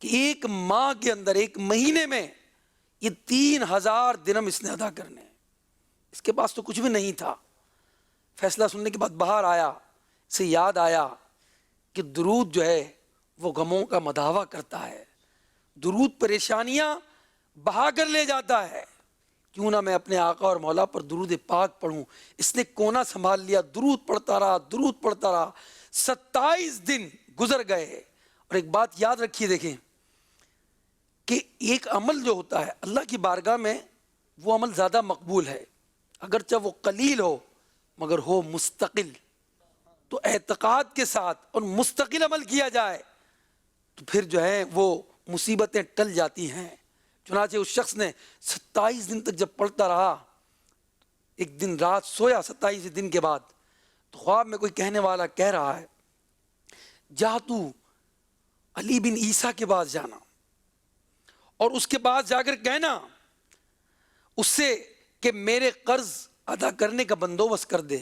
کہ 1 ماہ کے اندر، 1 مہینے میں یہ 3000 درہم اس نے ادا کرنے۔ اس کے پاس تو کچھ بھی نہیں تھا۔ فیصلہ سننے کے بعد باہر آیا، اسے یاد آیا کہ درود جو ہے وہ غموں کا مداوا کرتا ہے، درود پریشانیاں بہا کر لے جاتا ہے، کیوں نہ میں اپنے آقا اور مولا پر درود پاک پڑھوں۔ اس نے کونا سنبھال لیا، درود پڑھتا رہا، درود پڑھتا رہا۔ 27 دن گزر گئے۔ اور ایک بات یاد رکھیے، دیکھیں کہ ایک عمل جو ہوتا ہے اللہ کی بارگاہ میں، وہ عمل زیادہ مقبول ہے، اگرچہ وہ قلیل ہو مگر ہو مستقل۔ تو اعتقاد کے ساتھ اور مستقل عمل کیا جائے تو پھر جو ہے وہ مصیبتیں ٹل جاتی ہیں۔ چنانچہ اس شخص نے 27 دن تک جب پڑھتا رہا، ایک دن رات سویا 27 دن کے بعد، تو خواب میں کوئی کہنے والا کہہ رہا ہے، جا تو علی بن عیسیٰ کے پاس جانا اور اس کے پاس جا کر کہنا اس سے کہ میرے قرض ادا کرنے کا بندوبست کر دے،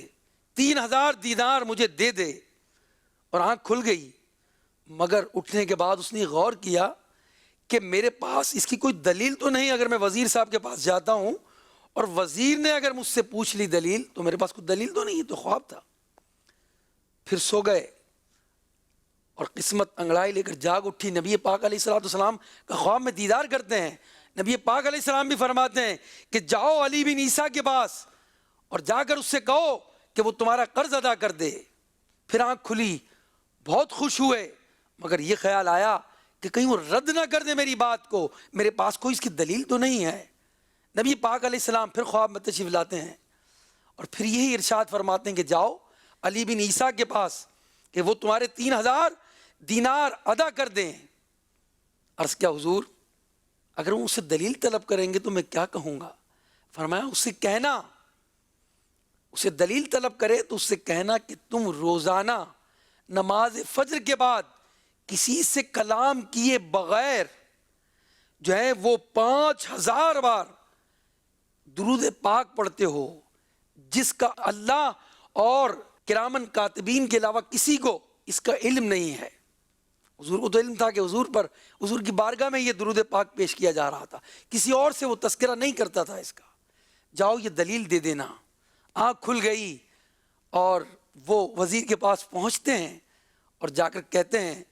3000 دینار مجھے دے دے۔ اور آنکھ کھل گئی، مگر اٹھنے کے بعد اس نے غور کیا کہ میرے پاس اس کی کوئی دلیل تو نہیں۔ اگر میں وزیر صاحب کے پاس جاتا ہوں اور وزیر نے اگر مجھ سے پوچھ لی دلیل، تو میرے پاس کوئی دلیل تو نہیں ہے، تو خواب تھا۔ پھر سو گئے اور قسمت انگڑائی لے کر جاگ اٹھی۔ نبی پاک علیہ الصلوۃ والسلام کا خواب میں دیدار کرتے ہیں۔ نبی پاک علیہ السلام بھی فرماتے ہیں کہ جاؤ علی بن عیسیٰ کے پاس اور جا کر اس سے کہو کہ وہ تمہارا قرض ادا کر دے۔ پھر آنکھ کھلی، بہت خوش ہوئے، مگر یہ خیال آیا کہ کہیں وہ رد نہ کر دے میری بات کو، میرے پاس کوئی اس کی دلیل تو نہیں ہے۔ نبی پاک علیہ السلام پھر خواب میں تشریف لاتے ہیں اور پھر یہی ارشاد فرماتے ہیں کہ جاؤ علی بن عیسیٰ کے پاس کہ وہ تمہارے 3000 دینار ادا کر دیں۔ عرض کیا حضور، اگر وہ اس سے دلیل طلب کریں گے تو میں کیا کہوں گا؟ فرمایا اس سے کہنا، اسے دلیل طلب کرے تو اس سے کہنا کہ تم روزانہ نماز فجر کے بعد کسی سے کلام کیے بغیر جو ہے وہ 5000 بار درود پاک پڑھتے ہو، جس کا اللہ اور کرامن کاتبین کے علاوہ کسی کو اس کا علم نہیں ہے۔ حضور کو تو علم تھا کہ حضور کی بارگاہ میں یہ درود پاک پیش کیا جا رہا تھا، کسی اور سے وہ تذکرہ نہیں کرتا تھا اس کا۔ جاؤ یہ دلیل دے دینا۔ آنکھ کھل گئی اور وہ وزیر کے پاس پہنچتے ہیں اور جا کر کہتے ہیں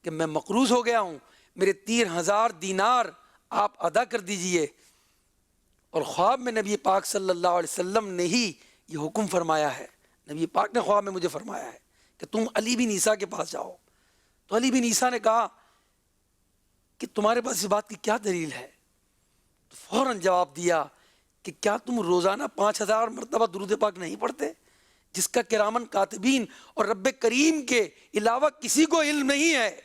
کہ میں مقروض ہو گیا ہوں، میرے 3000 دینار آپ ادا کر دیجئے۔ اور خواب میں نبی پاک صلی اللہ علیہ وسلم نے ہی یہ حکم فرمایا ہے، نبی پاک نے خواب میں مجھے فرمایا ہے کہ تم علی بن عیسیٰ کے پاس جاؤ۔ تو علی بن عیسیٰ نے کہا کہ تمہارے پاس اس بات کی کیا دلیل ہے؟ تو فوراً جواب دیا کہ کیا تم روزانہ 5000 مرتبہ درود پاک نہیں پڑھتے، جس کا کرامن کاتبین اور رب کریم کے علاوہ کسی کو علم نہیں ہے؟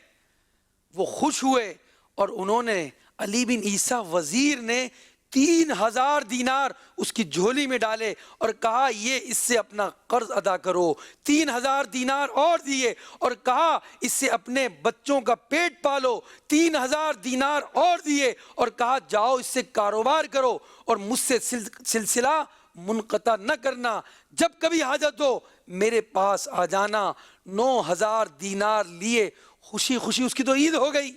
وہ خوش ہوئے اور انہوں نے علی بن عیسیٰ وزیر نے 3000 دینار اس کی جھولی میں ڈالے اور کہا یہ اس سے اپنا قرض ادا کرو۔ 3000 دینار اور دیے اور کہا اس سے اپنے بچوں کا پیٹ پالو۔ 3000 دینار اور دیے اور کہا جاؤ اس سے کاروبار کرو اور مجھ سے سلسلہ منقطع نہ کرنا، جب کبھی حاجت ہو میرے پاس آ جانا۔ 9000 دینار لیے، خوشی خوشی اس کی تو عید ہو گئی۔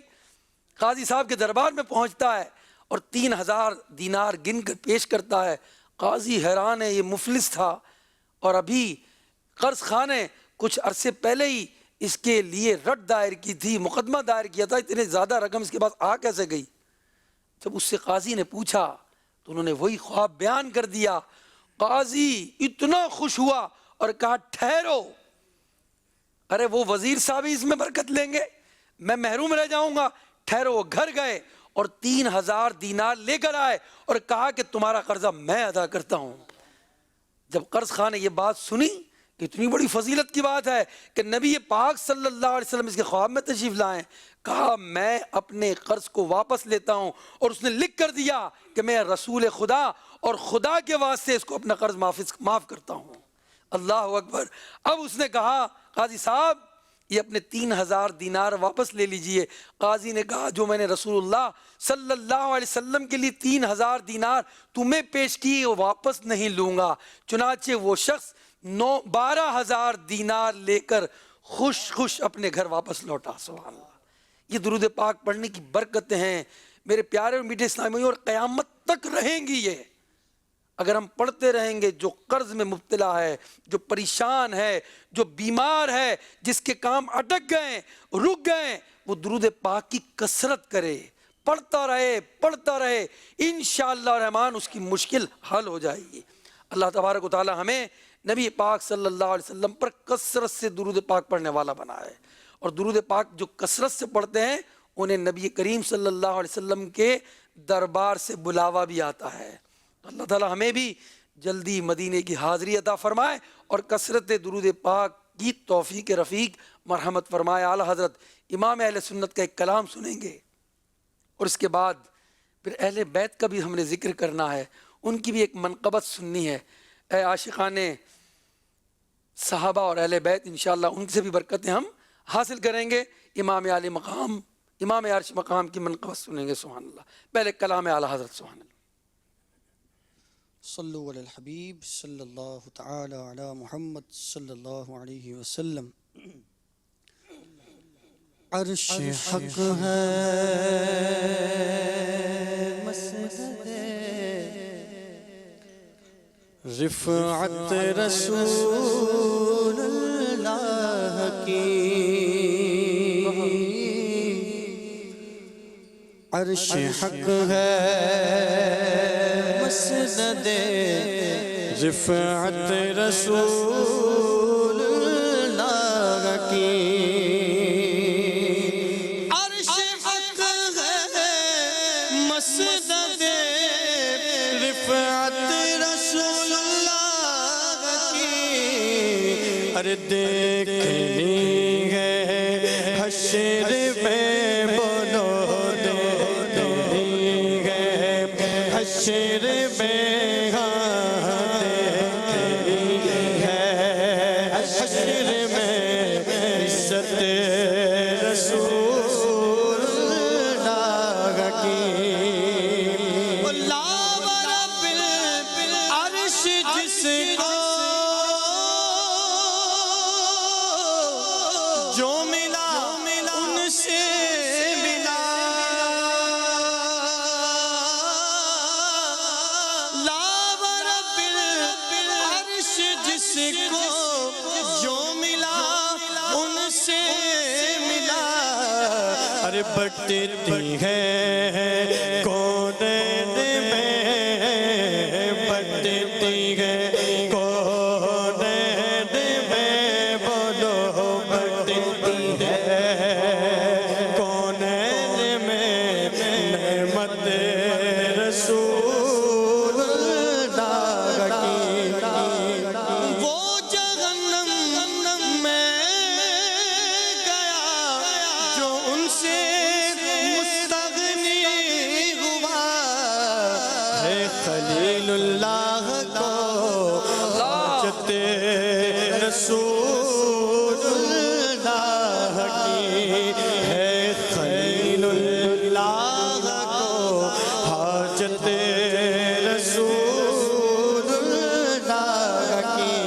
قاضی صاحب کے دربار میں پہنچتا ہے اور 3000 دینار گن کر پیش کرتا ہے۔ قاضی حیران ہے، یہ مفلس تھا اور ابھی قرض خواہ نے کچھ عرصے پہلے ہی اس کے لیے رٹ دائر کی تھی، مقدمہ دائر کیا تھا، اتنے زیادہ رقم اس کے پاس آ کیسے گئی؟ جب اس سے قاضی نے پوچھا تو انہوں نے وہی خواب بیان کر دیا۔ قاضی اتنا خوش ہوا اور کہا ٹھہرو، ارے وہ وزیر صاحب ہی اس میں برکت لیں گے، میں محروم رہ جاؤں گا۔ ٹھہرو۔ وہ گھر گئے اور 3000 دینار لے کر آئے اور کہا کہ تمہارا قرضہ میں ادا کرتا ہوں۔ جب قرض خواہ نے یہ بات سنی کتنی بڑی فضیلت کی بات ہے کہ نبی پاک صلی اللہ علیہ وسلم اس کے خواب میں تشریف لائیں، کہا میں اپنے قرض کو واپس لیتا ہوں، اور اس نے لکھ کر دیا کہ میں رسول خدا اور خدا کے واسطے اس کو اپنا قرض معاف کرتا ہوں۔ اللہ اکبر۔ اب اس نے کہا قاضی صاحب یہ اپنے 3000 دینار واپس لے لیجئے۔ قاضی نے کہا جو میں نے رسول اللہ صلی اللہ علیہ وسلم کے لیے 3000 دینار تمہیں پیش کی وہ واپس نہیں لوں گا۔ چنانچہ وہ شخص 12,000 دینار لے کر خوش اپنے گھر واپس لوٹا۔ سبحان اللہ۔ یہ درود پاک پڑھنے کی برکتیں ہیں میرے پیارے اور میٹھے اسلامیوں، اور قیامت تک رہیں گی یہ اگر ہم پڑھتے رہیں گے۔ جو قرض میں مبتلا ہے، جو پریشان ہے، جو بیمار ہے، جس کے کام اٹک گئے، رک گئے، وہ درود پاک کی کثرت کرے، پڑھتا رہے، انشاءاللہ الرحمن اس کی مشکل حل ہو جائے گی۔ اللہ تبارک و تعالی ہمیں نبی پاک صلی اللہ علیہ وسلم پر کثرت سے درود پاک پڑھنے والا بنائے، اور درود پاک جو کثرت سے پڑھتے ہیں انہیں نبی کریم صلی اللہ علیہ وسلم کے دربار سے بلاوا بھی آتا ہے۔ اللہ تعالی ہمیں بھی جلدی مدینے کی حاضری عطا فرمائے اور کثرت درود پاک کی توفیق رفیق مرحمت فرمائے۔ اعلیٰ حضرت امام اہل سنت کا ایک کلام سنیں گے، اور اس کے بعد پھر اہل بیت کا بھی ہم نے ذکر کرنا ہے، ان کی بھی ایک منقبت سننی ہے۔ اے عاشقان صحابہ اور اہل بیت، انشاءاللہ ان سے بھی برکتیں ہم حاصل کریں گے۔ امام عالی مقام، امام عرش مقام کی منقبت سنیں گے۔ سبحان اللہ۔ پہلے کلام اعلیٰ حضرت۔ سبحان اللہ۔ صلو علی الحبیب صلی اللہ تعالی علی محمد صلی اللہ علیہ وسلم۔ عرش حق ہے مسجد رفعت رسول اللہ کی، عرش حق ہے مسجد رفعت رسول اللہ کی، عرش حق ہے مسجد رفعت رسول اللہ کی، ارے دیکھنی ہے حشر میں بولو دیکھنی ہے حشر میں بٹتی ہے کونین میں، بٹتی ہے کونین میں، بولو بٹتی ہے کونین میں، نعمت رسول اللہ کی، وہ جہنم میں گیا جو ان سے خلیل اللہ کو حاجت رسول اللہ کی ہے، خلیل اللہ کو حاجت رسول اللہ کی،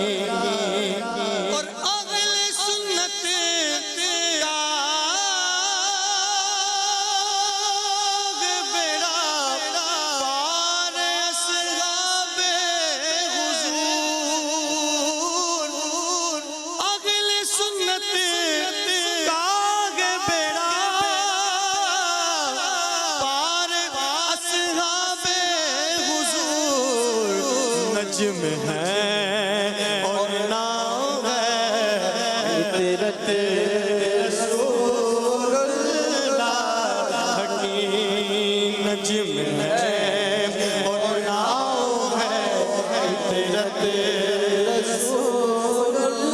اور اہل سنت کا نجم ہے اور نام ہے فطرت رسول اللہ کی، نجم ہے اور نام ہے فطرت رسول اللہ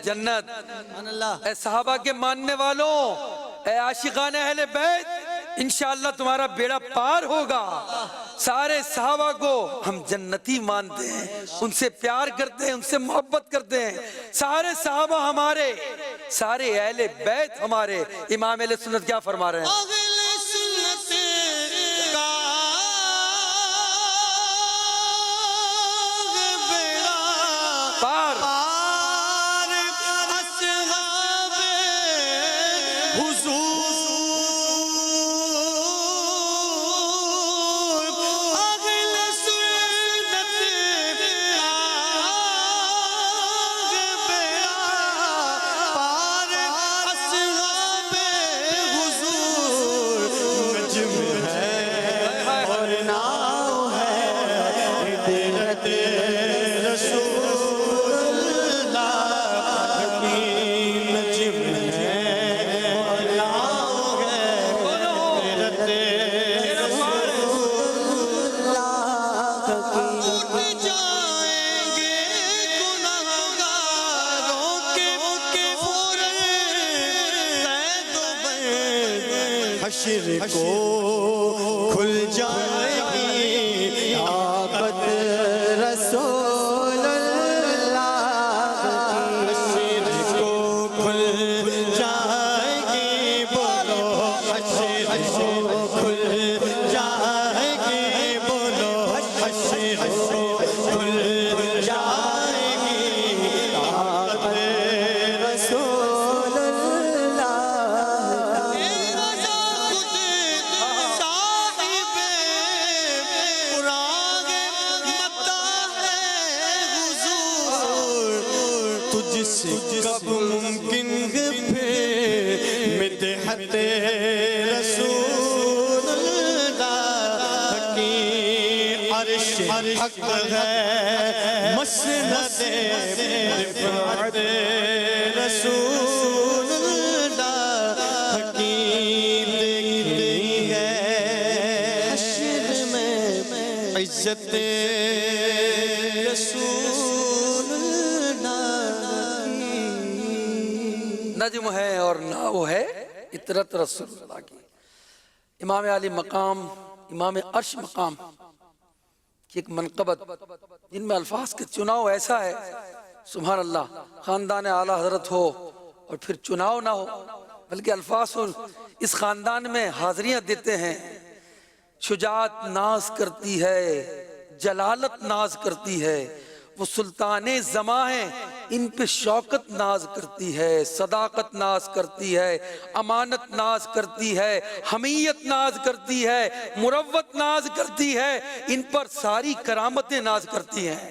جنت، اے صحابہ کے ماننے والوں، اے عاشقان اہل بیت، انشاءاللہ تمہارا بیڑا پار ہوگا۔ سارے صحابہ کو ہم جنتی مانتے ہیں، ان سے پیار کرتے ہیں، ان سے محبت کرتے ہیں۔ سارے صحابہ ہمارے، سارے اہل بیت ہمارے۔ امام اہل سنت کیا فرما رہے ہیں؟ اہل سنت کا بیڑا پار پار، اصحاب حضور، اہل سنت کا بیڑا پار، اصحاب حضور، نجم ہے اور ناؤ ہے، ہدایت رسول اللہ کی نجم ہے اور ناؤ ہے، ہدایت رسول اللہ کی۔ اٹھ جائیں گے گناہگاروں کے فوراً قید و بند، حشر کو کھل جائے گی طاقت رسول اللہ کی، حشر کو کھل جائے گی، بولو حشر کو کھل جائے گی، بولو حشر کو کھل جائے گی طاقت رسول اللہ کی۔ رضا خود صاحب قرآن مطاع ہے حضور، تجھ سے کب ممکن ہے پھر مدحت رسول اللہ کی، عرش حق ہے مسند رفعت رسول اللہ کی، دیکھتی ہے حشر میں عزت رسول اللہ کی۔ نجم ہے اور ناؤ ہے اطرت رسول اللہ کی۔ امام علی مقام، امام عرش مقام کی ایک منقبت، جن میں الفاظ کے چناؤ ایسا ہے، سبحان اللہ، خاندان اعلیٰ حضرت ہو اور پھر چناؤ نہ ہو، بلکہ الفاظ اس خاندان میں حاضریاں دیتے ہیں۔ شجاعت ناز کرتی ہے، جلالت ناز کرتی ہے، وہ سلطان زماں ہیں، ان پہ شوکت ناز کرتی ہے، صداقت ناز کرتی ہے، امانت ناز کرتی ہے، حمیت ناز کرتی ہے، مروت ناز کرتی ہے، ان پر ساری کرامتیں ناز کرتی ہیں۔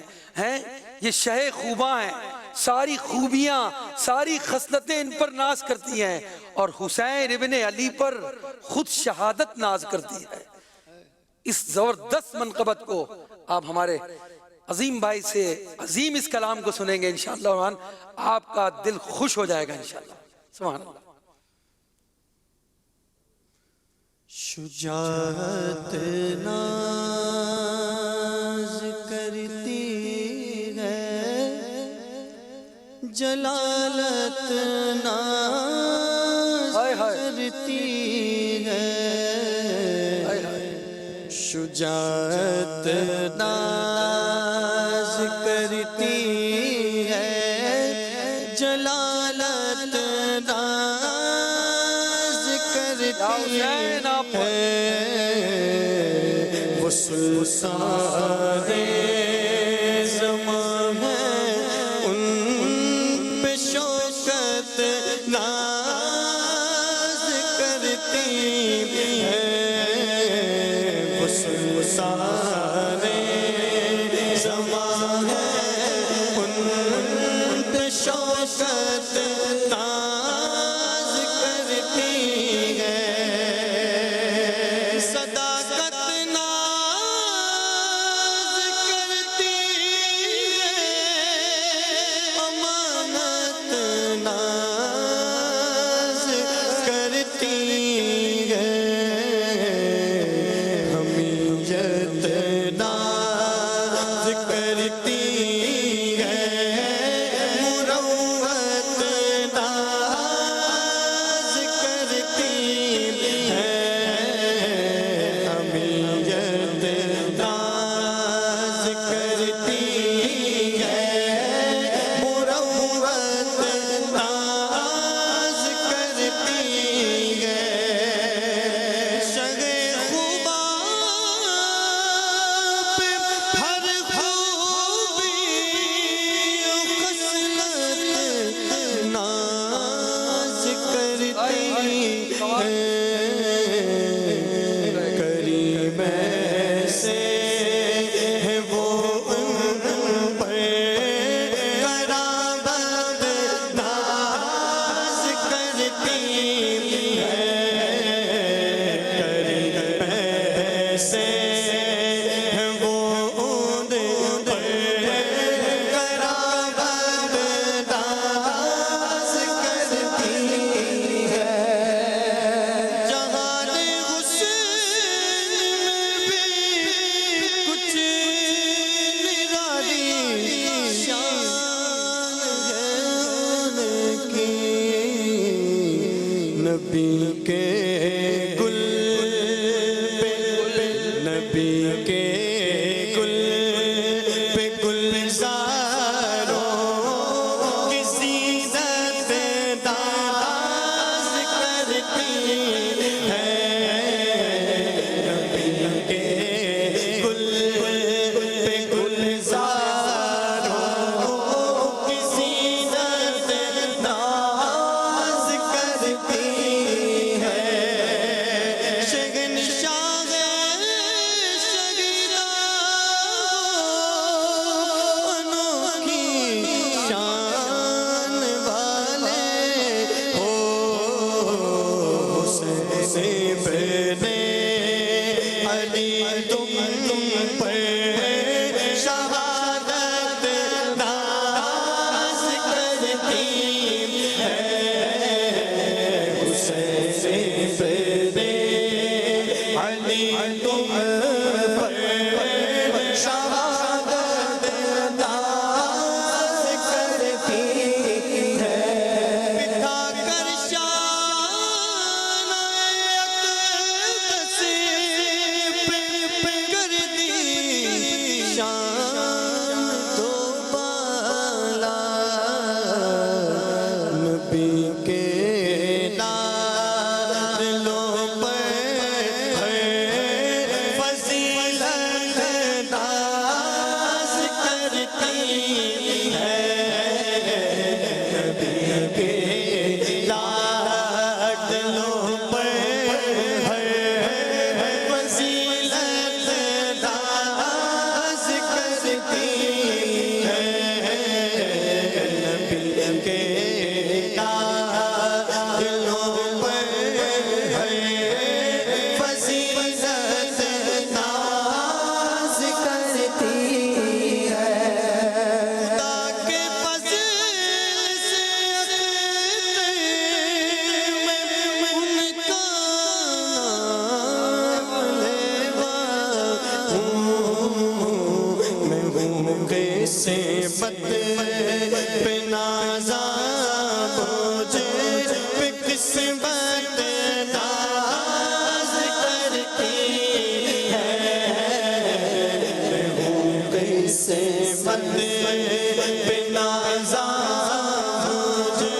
یہ شہ خوباں ہیں، ساری خوبیاں، ساری خصلتیں ان پر ناز کرتی ہیں، اور حسین ابن علی پر خود شہادت ناز کرتی ہے۔ اس زبردست منقبت کو آپ ہمارے عظیم بھائی سے عظیم اس کلام کو سنیں گے انشاءاللہ الرحمن، آپ کا دل خوش ہو جائے گا انشاءاللہ۔ سبحان اللہ۔ شجاعت ناز کرتی ہے، جلالت ناز کرتی ہے، شجاعت ناز کرتی ہے، جلالت ناز کرتی ہے، وہ سلطان زمان ہے، ان پہ شوکت ناز کرتی ہے، وہ سلطان زمان ہے، ان پہ شوکت ناز کرتی ہے، صداقت ناز کرتی ہے، امانت ناز کرتی ہے، حمیت ناز کرتی ہے، مروت نبی کے گل پہ گلزاروں کی زینت داز کرتی ہے نبی کے گل پہ گلزاروں کی زینت داز کرتی ہے شہنشاہ شان والے ہو حسین ابن علی تم پر شہادت ناز کرتی ہے حسین ابن علی تم پر شہادت ناز کرتی ہے بٹھا کر شان اقدس پہ کر دی شان تو بالا نبی کے نادلوں پر ہے فضیلت ناز کرتی ہے نبی کے لاڈلوں پر ہے فضیلت ناز کرتی ہے نبی کے لاڈلوں پر ہے فضیلت ناز کرتی ہے خدا کے فضل سے میں ان کا لیوا ہوں میں ہوں سے بت پہ نازا مجھے پہ قسمت ناز کرتی ہے میں ہوں سے بت پہ نازا مجھے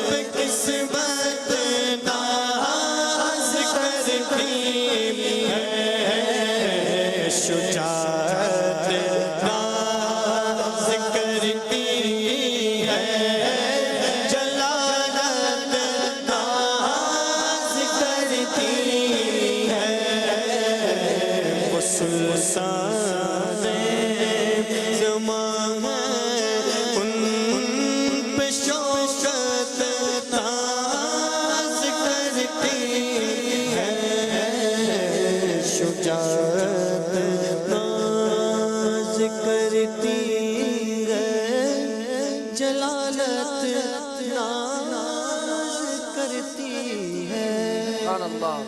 پہ قسمت ناز کرتی ہے شجاعت ناز کرتی ہے جلالت ناز کرتی ہے وہ سلطان زمان ان پہ شوکت ناز کرتی ہے شجاعت ناز کرتی ہے جلالت ناز کرتی ہے سبحان اللہ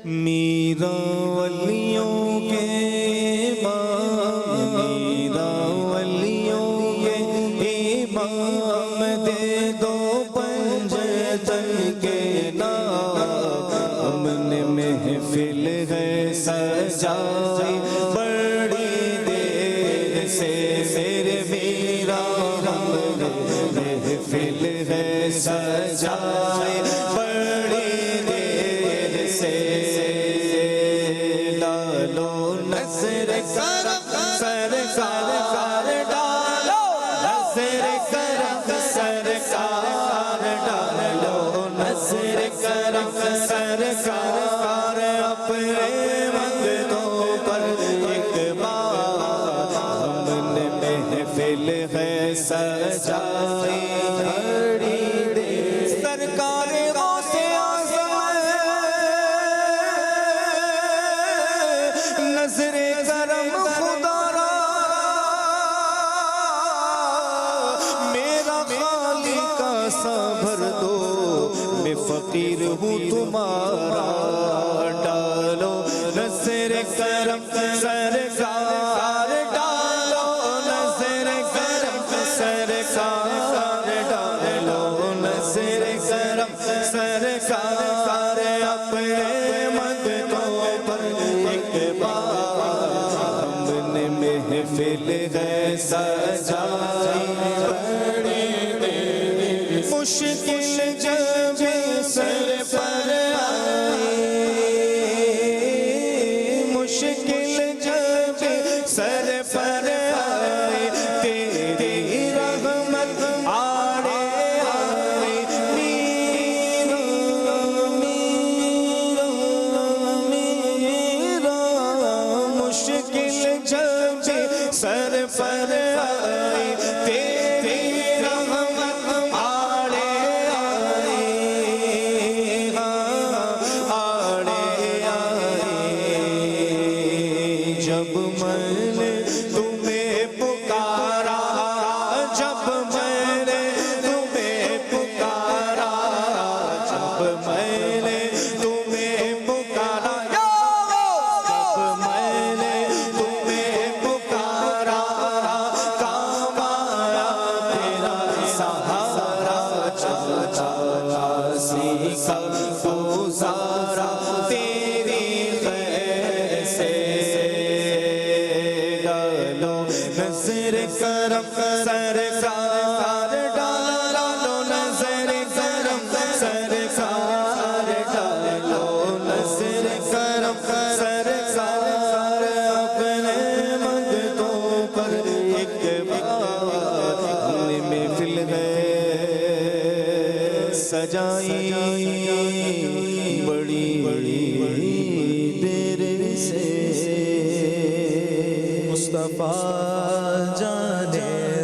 میرا ولیوں کے امام میرا ولیوں کے امام دے دو پنجتن کے نام ہم نے محفل ہے سجائی بڑی دیر سے میرے میرا ہم نے محفل ہے سجائی بڑی دیر سے ڈالو نظر کرم سرکار ڈالو نظر کرم سرکار ڈالو نظر کرم سرکار اپنے منگتوں پر ایک بار ہم نے محفل ہے سجائی گھڑی دے سرکار غوث اعظم نظر کرم خدا را میرا خالق سا بھر دو میں فقیر ہوں تمہارا ڈالو نظر کرم سرکار ڈالو نظر کرم سرکار ڈالو نظر کرم سرکار اپنے منگتوں پر ایک بار محفل ہے سجائی بڑی مشکل جب سر پر آئی مشکل جب سر پر آئی تیری رحمت آڑے آئی میرا میرا میرا مشکل جب سر پر آئی تیری رحمت آڑے آئی آڑے آئی جب میں نے تمہیں پکارا جب میں نے تمہیں پکارا جب میں نے تمہیں پکارا جب میں نے تمہیں پکارا کام آیا تیرا سہارا چلا سیکھا گزارا تیری خیر سے ڈالو نظر کرم سرکار ڈالو نظر کرم سرکار ڈالو نظر کرم سرکار اپنے منگتوں پر ایک بار محفل ہے سجائی بڑی بڑی دیر سے مصطفیٰ جان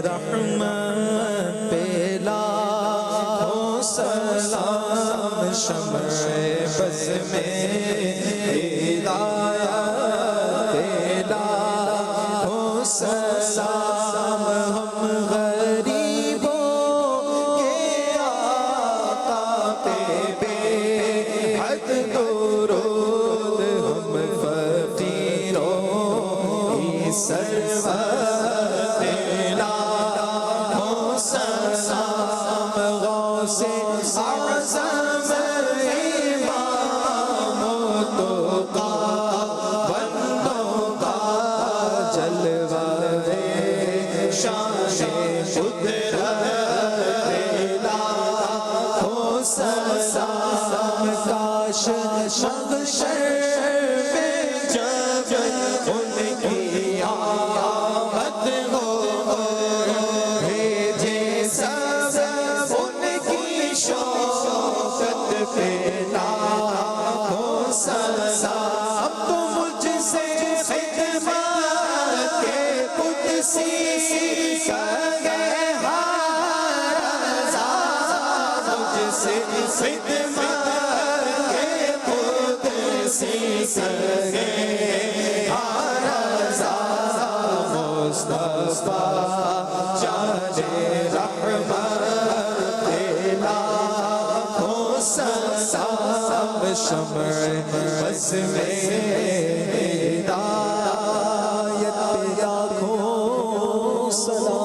رحمت پہ لاکھوں سلام شمع بز میں ہدایت پہ لاکھوں سلام ہم غریبوں کے آقا پہ بے حد درود ہم فقیروں کی سرور پہ لاکھوں سلام غوث اعظم امام تقی بندوں کا جلوہ شان قدرت پہ لاکھوں سلام کاش محشر میں جب ان کی آمد ہو بھیجے سب ان کی شوقت پہ لاکھوں سلام تو مجھ سے خدمت کے قدسی کہے ہر رضا مجھ سے خدمت کے قدسی کہے ہر رضا مصطفیٰ جان رحمت پہ لاکھوں سلام شمع بز میں ہدایت پہ لاکھوں سلام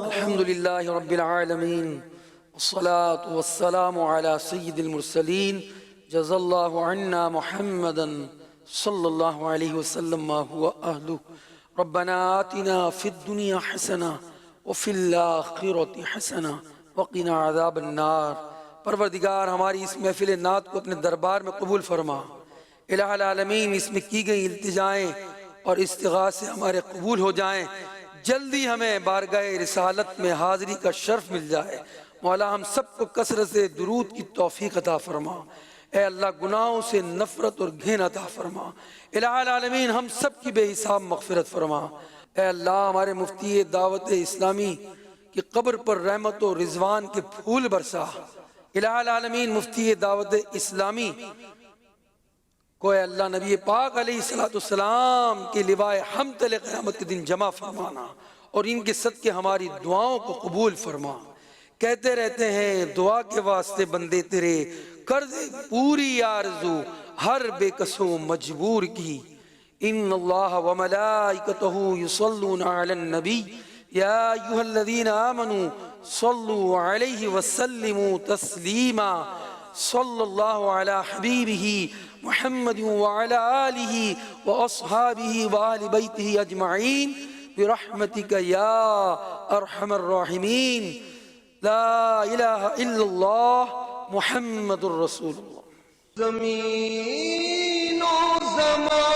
الحمد للہ رب العالمین والصلاة والسلام على سید المرسلین جزا اللہ عنا محمدا صلی اللہ علیہ وسلم ما هو اہلہ ربنا آتنا فی الدنیا حسنہ وفی الآخرة حسنہ وقنا عذاب النار پروردگار ہماری اس محفل نعت کو اپنے دربار میں قبول فرما الہ العالمین اس میں کی گئی التجائیں اور استغاثے ہمارے قبول ہو جائیں جلدی ہمیں بارگاہ رسالت میں حاضری کا شرف مل جائے مولا ہم سب کو کثرت سے درود کی توفیق عطا فرما اے اللہ گناہوں سے نفرت اور گھن عطا فرما الہ العالمین ہم سب کی بے حساب مغفرت فرما اے اللہ ہمارے مفتی دعوت اسلامی کی قبر پر رحمت و رضوان کے پھول برسا الہ العالمین مفتی دعوت اسلامی کو اے اللہ نبی پاک علیہ السلام کے لوائے حمد قیامت کے دن جمع فرمانا اور ان کے صدقے ہماری دعاؤں کو قبول فرما کہتے رہتے ہیں دعا کے واسطے بندے تیرے کر دے پوری آرزو ہر بے کسو مجبور کی ان اللہ و ملائکتہ یصلون علی النبی یا ایہا الذین آمنوا صلوا علیہ وسلموا تسلیما صلی اللہ علی حبیبہ محمد وعلی آلہ واصحابہ وآل بیتہ اجمعین برحمتک یا ارحم الراحمین لا الہ الا اللہ محمد الرسول اللہ. زمین و زمان